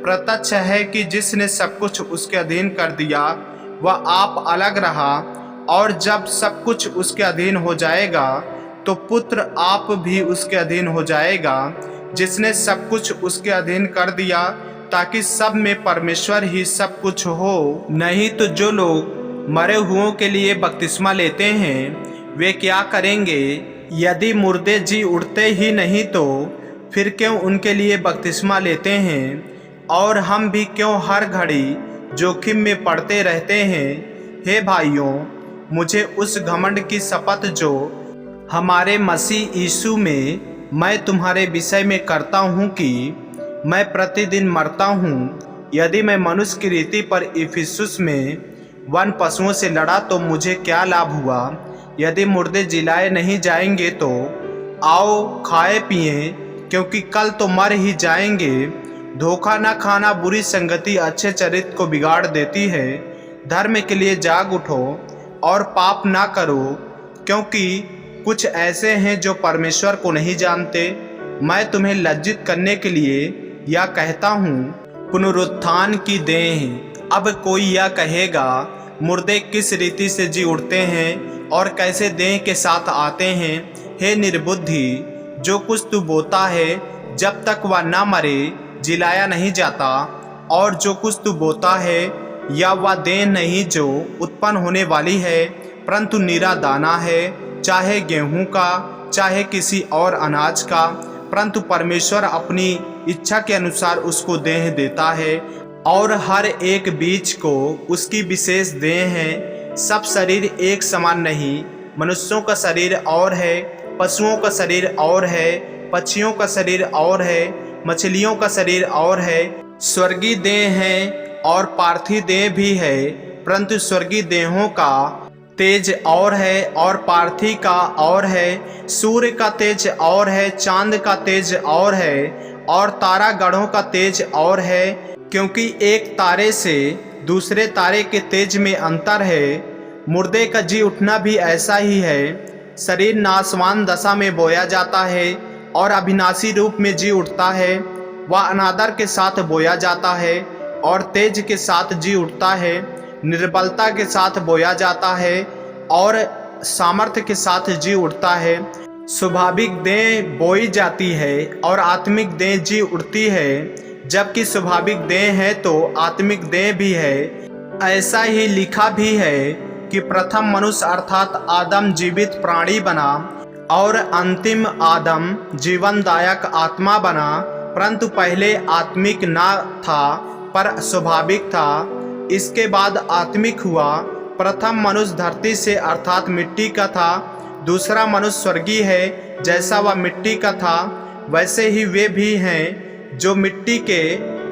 प्रत्यक्ष है कि जिसने सब कुछ उसके अधीन कर दिया वह आप अलग रहा और जब सब कुछ उसके अधीन हो जाएगा तो पुत्र आप भी उसके अधीन हो जाएगा, जिसने सब कुछ उसके अधीन कर दिया, ताकि सब में परमेश्वर ही सब कुछ हो। नहीं तो जो लोग मरे हुओं के लिए बपतिस्मा लेते हैं वे क्या करेंगे? यदि मुर्दे जी उठते ही नहीं तो फिर क्यों उनके लिए बपतिस्मा लेते हैं? और हम भी क्यों हर घड़ी जोखिम में पड़ते रहते हैं? हे भाइयों, मुझे उस घमंड की शपथ जो हमारे मसीह यीशु में मैं तुम्हारे विषय में करता हूँ कि मैं प्रतिदिन मरता हूँ। यदि मैं मनुष्य की रीति पर इफिसुस में वन पशुओं से लड़ा तो मुझे क्या लाभ हुआ? यदि मुर्दे जिलाए नहीं जाएंगे तो आओ खाए पिए, क्योंकि कल तो मर ही जाएंगे। धोखा न खाना बुरी संगति अच्छे चरित्र को बिगाड़ देती है। धर्म के लिए जाग उठो और पाप ना करो, क्योंकि कुछ ऐसे हैं जो परमेश्वर को नहीं जानते। मैं तुम्हें लज्जित करने के लिए यह कहता हूँ, पुनरुत्थान की देह। अब कोई यह कहेगा, मुर्दे किस रीति से जी उठते हैं और कैसे देह के साथ आते हैं? हे निर्बुद्धि, जो कुछ तू बोता है जब तक वह न मरे जिलाया नहीं जाता, और जो कुछ तू बोता है या वह देह नहीं जो उत्पन्न होने वाली है, परंतु निरा दाना है, चाहे गेहूं का चाहे किसी और अनाज का, परंतु परमेश्वर अपनी इच्छा के अनुसार उसको देह देता है, और हर एक बीज को उसकी विशेष देह है। सब शरीर एक समान नहीं, मनुष्यों का शरीर और है, पशुओं का शरीर और है, पक्षियों का शरीर और है, मछलियों का शरीर और है। स्वर्गीय देह है और पार्थिव देह भी है, परंतु स्वर्गीय देहों का तेज और है और पार्थिव का और है। सूर्य का तेज और है, चांद का तेज और है, और तारा गणों का तेज और है, क्योंकि एक तारे से दूसरे तारे के तेज में अंतर है। मुर्दे का जी उठना भी ऐसा ही है। शरीर नाशवान दशा में बोया जाता है और अविनाशी रूप में जी उठता है। वह अनादर के साथ बोया जाता है और तेज के साथ जी उठता है। निर्बलता के साथ बोया जाता है और सामर्थ्य के साथ जी उठता है। स्वाभाविक देह बोई जाती है और आत्मिक देह जी उठती है। जबकि स्वाभाविक देह है तो आत्मिक देह भी है। ऐसा ही लिखा भी है कि प्रथम मनुष्य अर्थात आदम जीवित प्राणी बना और अंतिम आदम जीवनदायक आत्मा बना, परंतु पहले आत्मिक ना था पर स्वाभाविक था, इसके बाद आत्मिक हुआ। प्रथम मनुष्य धरती से अर्थात मिट्टी का था, दूसरा मनुष्य स्वर्गीय है, जैसा वह मिट्टी का था वैसे ही वे भी हैं जो मिट्टी के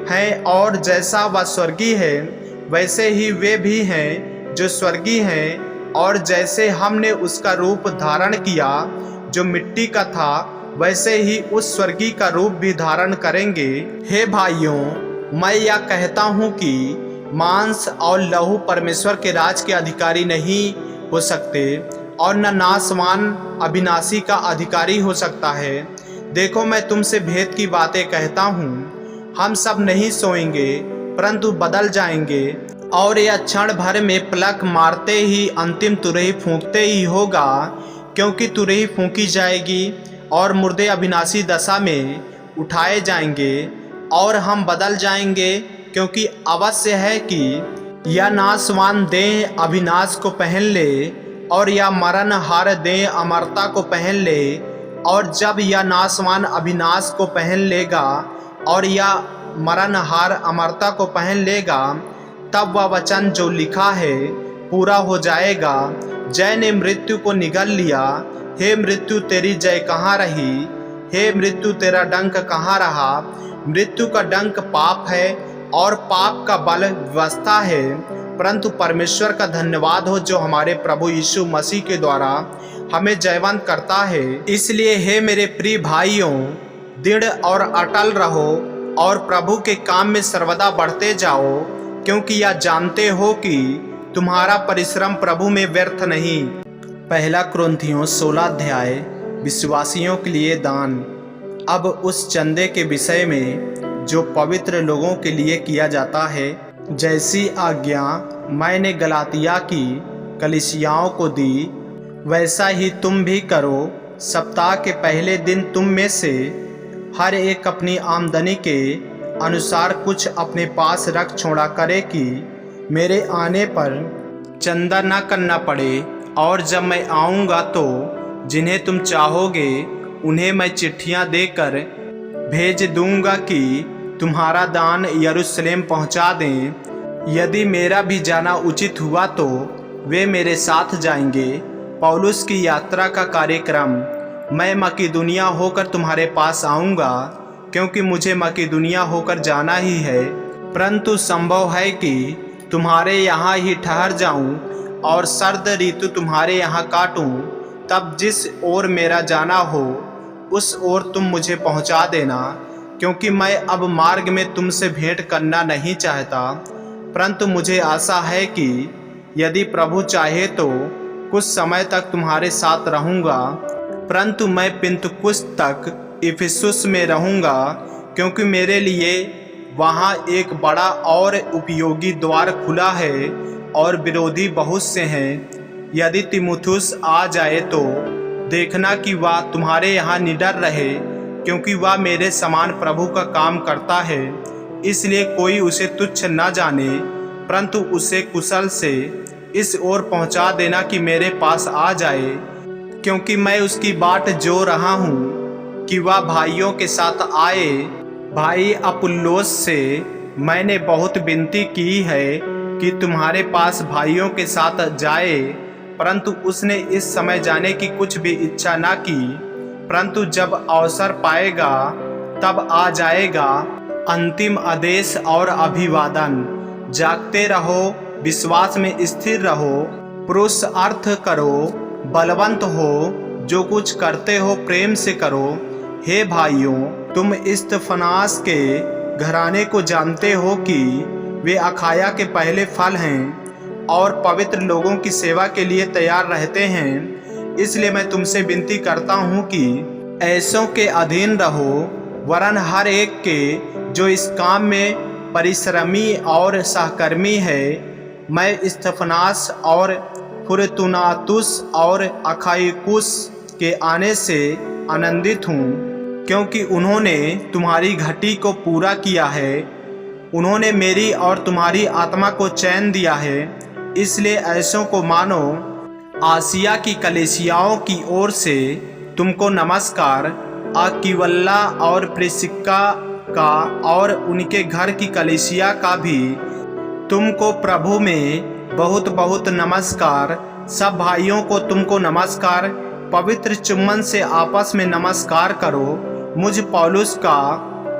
हैं, और जैसा वह स्वर्गीय है वैसे ही वे भी हैं जो स्वर्गीय हैं, और जैसे हमने उसका रूप धारण किया जो मिट्टी का था वैसे ही उस स्वर्गीय का रूप भी धारण करेंगे। हे भाइयों, मैं यह कहता हूँ कि मांस और लहू परमेश्वर के राज के अधिकारी नहीं हो सकते, और न नाशवान अविनाशी का अधिकारी हो सकता है। देखो, मैं तुमसे भेद की बातें कहता हूँ। हम सब नहीं सोएंगे परंतु बदल जाएंगे, और यह क्षण भर में पलक मारते ही अंतिम तुरही फूंकते ही होगा, क्योंकि तुरही फूंकी जाएगी और मुर्दे अविनाशी दशा में उठाए जाएंगे और हम बदल जाएंगे, क्योंकि अवश्य है कि यह नाशवान देह अविनाश को पहन ले और यह मरणहार देह अमरता को पहन ले। और जब यह नाशवान अविनाश को पहन लेगा और यह मरणहार अमरता को पहन लेगा, तब वह वचन जो लिखा है पूरा हो जाएगा, जय ने मृत्यु को निगल लिया। हे मृत्यु, तेरी जय कहाँ रही? हे मृत्यु, तेरा डंक कहाँ रहा? मृत्यु का डंक पाप है और पाप का बल व्यवस्था है, परंतु परमेश्वर का धन्यवाद हो जो हमारे प्रभु यीशु मसीह के द्वारा हमें जयवंत करता है। इसलिए हे मेरे प्रिय भाइयों, दृढ़ और अटल रहो और प्रभु के काम में सर्वदा बढ़ते जाओ, क्योंकि यह जानते हो कि तुम्हारा परिश्रम प्रभु में व्यर्थ नहीं। पहला कुरिन्थियों 16 अध्याय, विश्वासियों के लिए दान। अब उस चंदे के विषय में जो पवित्र लोगों के लिए किया जाता है, जैसी आज्ञा मैंने गलातिया की कलीसियाओं को दी, वैसा ही तुम भी करो। सप्ताह के पहले दिन तुम में से हर एक अपनी आमदनी के अनुसार कुछ अपने पास रख छोड़ा करे कि मेरे आने पर चंदा न करना पड़े। और जब मैं आऊँगा तो जिन्हें तुम चाहोगे उन्हें मैं चिट्ठियाँ देकर भेज दूँगा कि तुम्हारा दान यरूशलेम पहुँचा दें। यदि मेरा भी जाना उचित हुआ तो वे मेरे साथ जाएंगे। पौलुस की यात्रा का कार्यक्रम। मैं मकिदुनिया होकर तुम्हारे पास आऊँगा, क्योंकि मुझे मकिदुनिया होकर जाना ही है, परंतु संभव है कि तुम्हारे यहाँ ही ठहर जाऊँ और सर्द ऋतु तुम्हारे यहाँ काटूँ। तब जिस ओर मेरा जाना हो उस ओर तुम मुझे पहुँचा देना, क्योंकि मैं अब मार्ग में तुमसे भेंट करना नहीं चाहता, परंतु मुझे आशा है कि यदि प्रभु चाहे तो कुछ समय तक तुम्हारे साथ रहूँगा। परंतु मैं पिन्तुकुस तक इफिसुस में रहूँगा, क्योंकि मेरे लिए वहाँ एक बड़ा और उपयोगी द्वार खुला है और विरोधी बहुत से हैं। यदि तीमुथियुस आ जाए तो देखना कि वह तुम्हारे यहाँ निडर रहे, क्योंकि वह मेरे समान प्रभु का काम करता है। इसलिए कोई उसे तुच्छ न जाने, परंतु उसे कुशल से इस ओर पहुँचा देना कि मेरे पास आ जाए, क्योंकि मैं उसकी बाट जो रहा हूँ कि वह भाइयों के साथ आए। भाई अपुल्लोस से मैंने बहुत विनती की है कि तुम्हारे पास भाइयों के साथ जाए, परंतु उसने इस समय जाने की कुछ भी इच्छा न की, परंतु जब अवसर पाएगा तब आ जाएगा। अंतिम आदेश और अभिवादन। जागते रहो, विश्वास में स्थिर रहो, पुरुषार्थ करो, बलवंत हो, जो कुछ करते हो प्रेम से करो। हे भाइयों, तुम इस्तफनास के घराने को जानते हो कि वे अखाया के पहले फल हैं और पवित्र लोगों की सेवा के लिए तैयार रहते हैं। इसलिए मैं तुमसे विनती करता हूँ कि ऐसों के अधीन रहो, वरन हर एक के जो इस काम में परिश्रमी और सहकर्मी है। मैं इस्तफनास और फुरतुनातुस और अखाइकुस के आने से आनंदित हूँ, क्योंकि उन्होंने तुम्हारी घटी को पूरा किया है। उन्होंने मेरी और तुम्हारी आत्मा को चैन दिया है। इसलिए ऐसों को मानो। आसिया की कलीसियाओं की ओर से तुमको नमस्कार। आकिवल्ला और प्रिस्का का और उनके घर की कलीसिया का भी तुमको प्रभु में बहुत बहुत नमस्कार। सब भाइयों को तुमको नमस्कार। पवित्र चुम्बन से आपस में नमस्कार करो। मुझ पौलुस का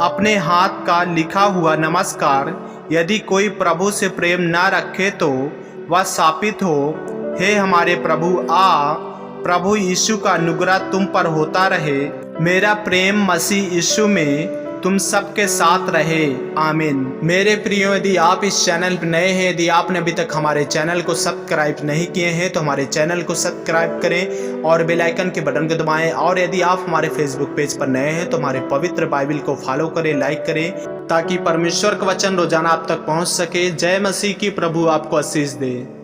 अपने हाथ का लिखा हुआ नमस्कार। यदि कोई प्रभु से प्रेम न रखे तो वह शापित हो। हे हमारे प्रभु, प्रभु यीशु का अनुग्रह तुम पर होता रहे। मेरा प्रेम मसीह यीशु में तुम सबके साथ रहे। आमीन। मेरे प्रियो, यदि आप इस चैनल पर नए हैं, यदि आपने अभी तक हमारे चैनल को सब्सक्राइब नहीं किए हैं तो हमारे चैनल को सब्सक्राइब करें और बेल आइकन के बटन को दबाएं। और यदि आप हमारे फेसबुक पेज पर नए हैं तो हमारे पवित्र बाइबल को फॉलो करें, लाइक करें, ताकि परमेश्वर का वचन रोजाना आप तक पहुंच सके। जय मसीह की। प्रभु आपको आशीष दे।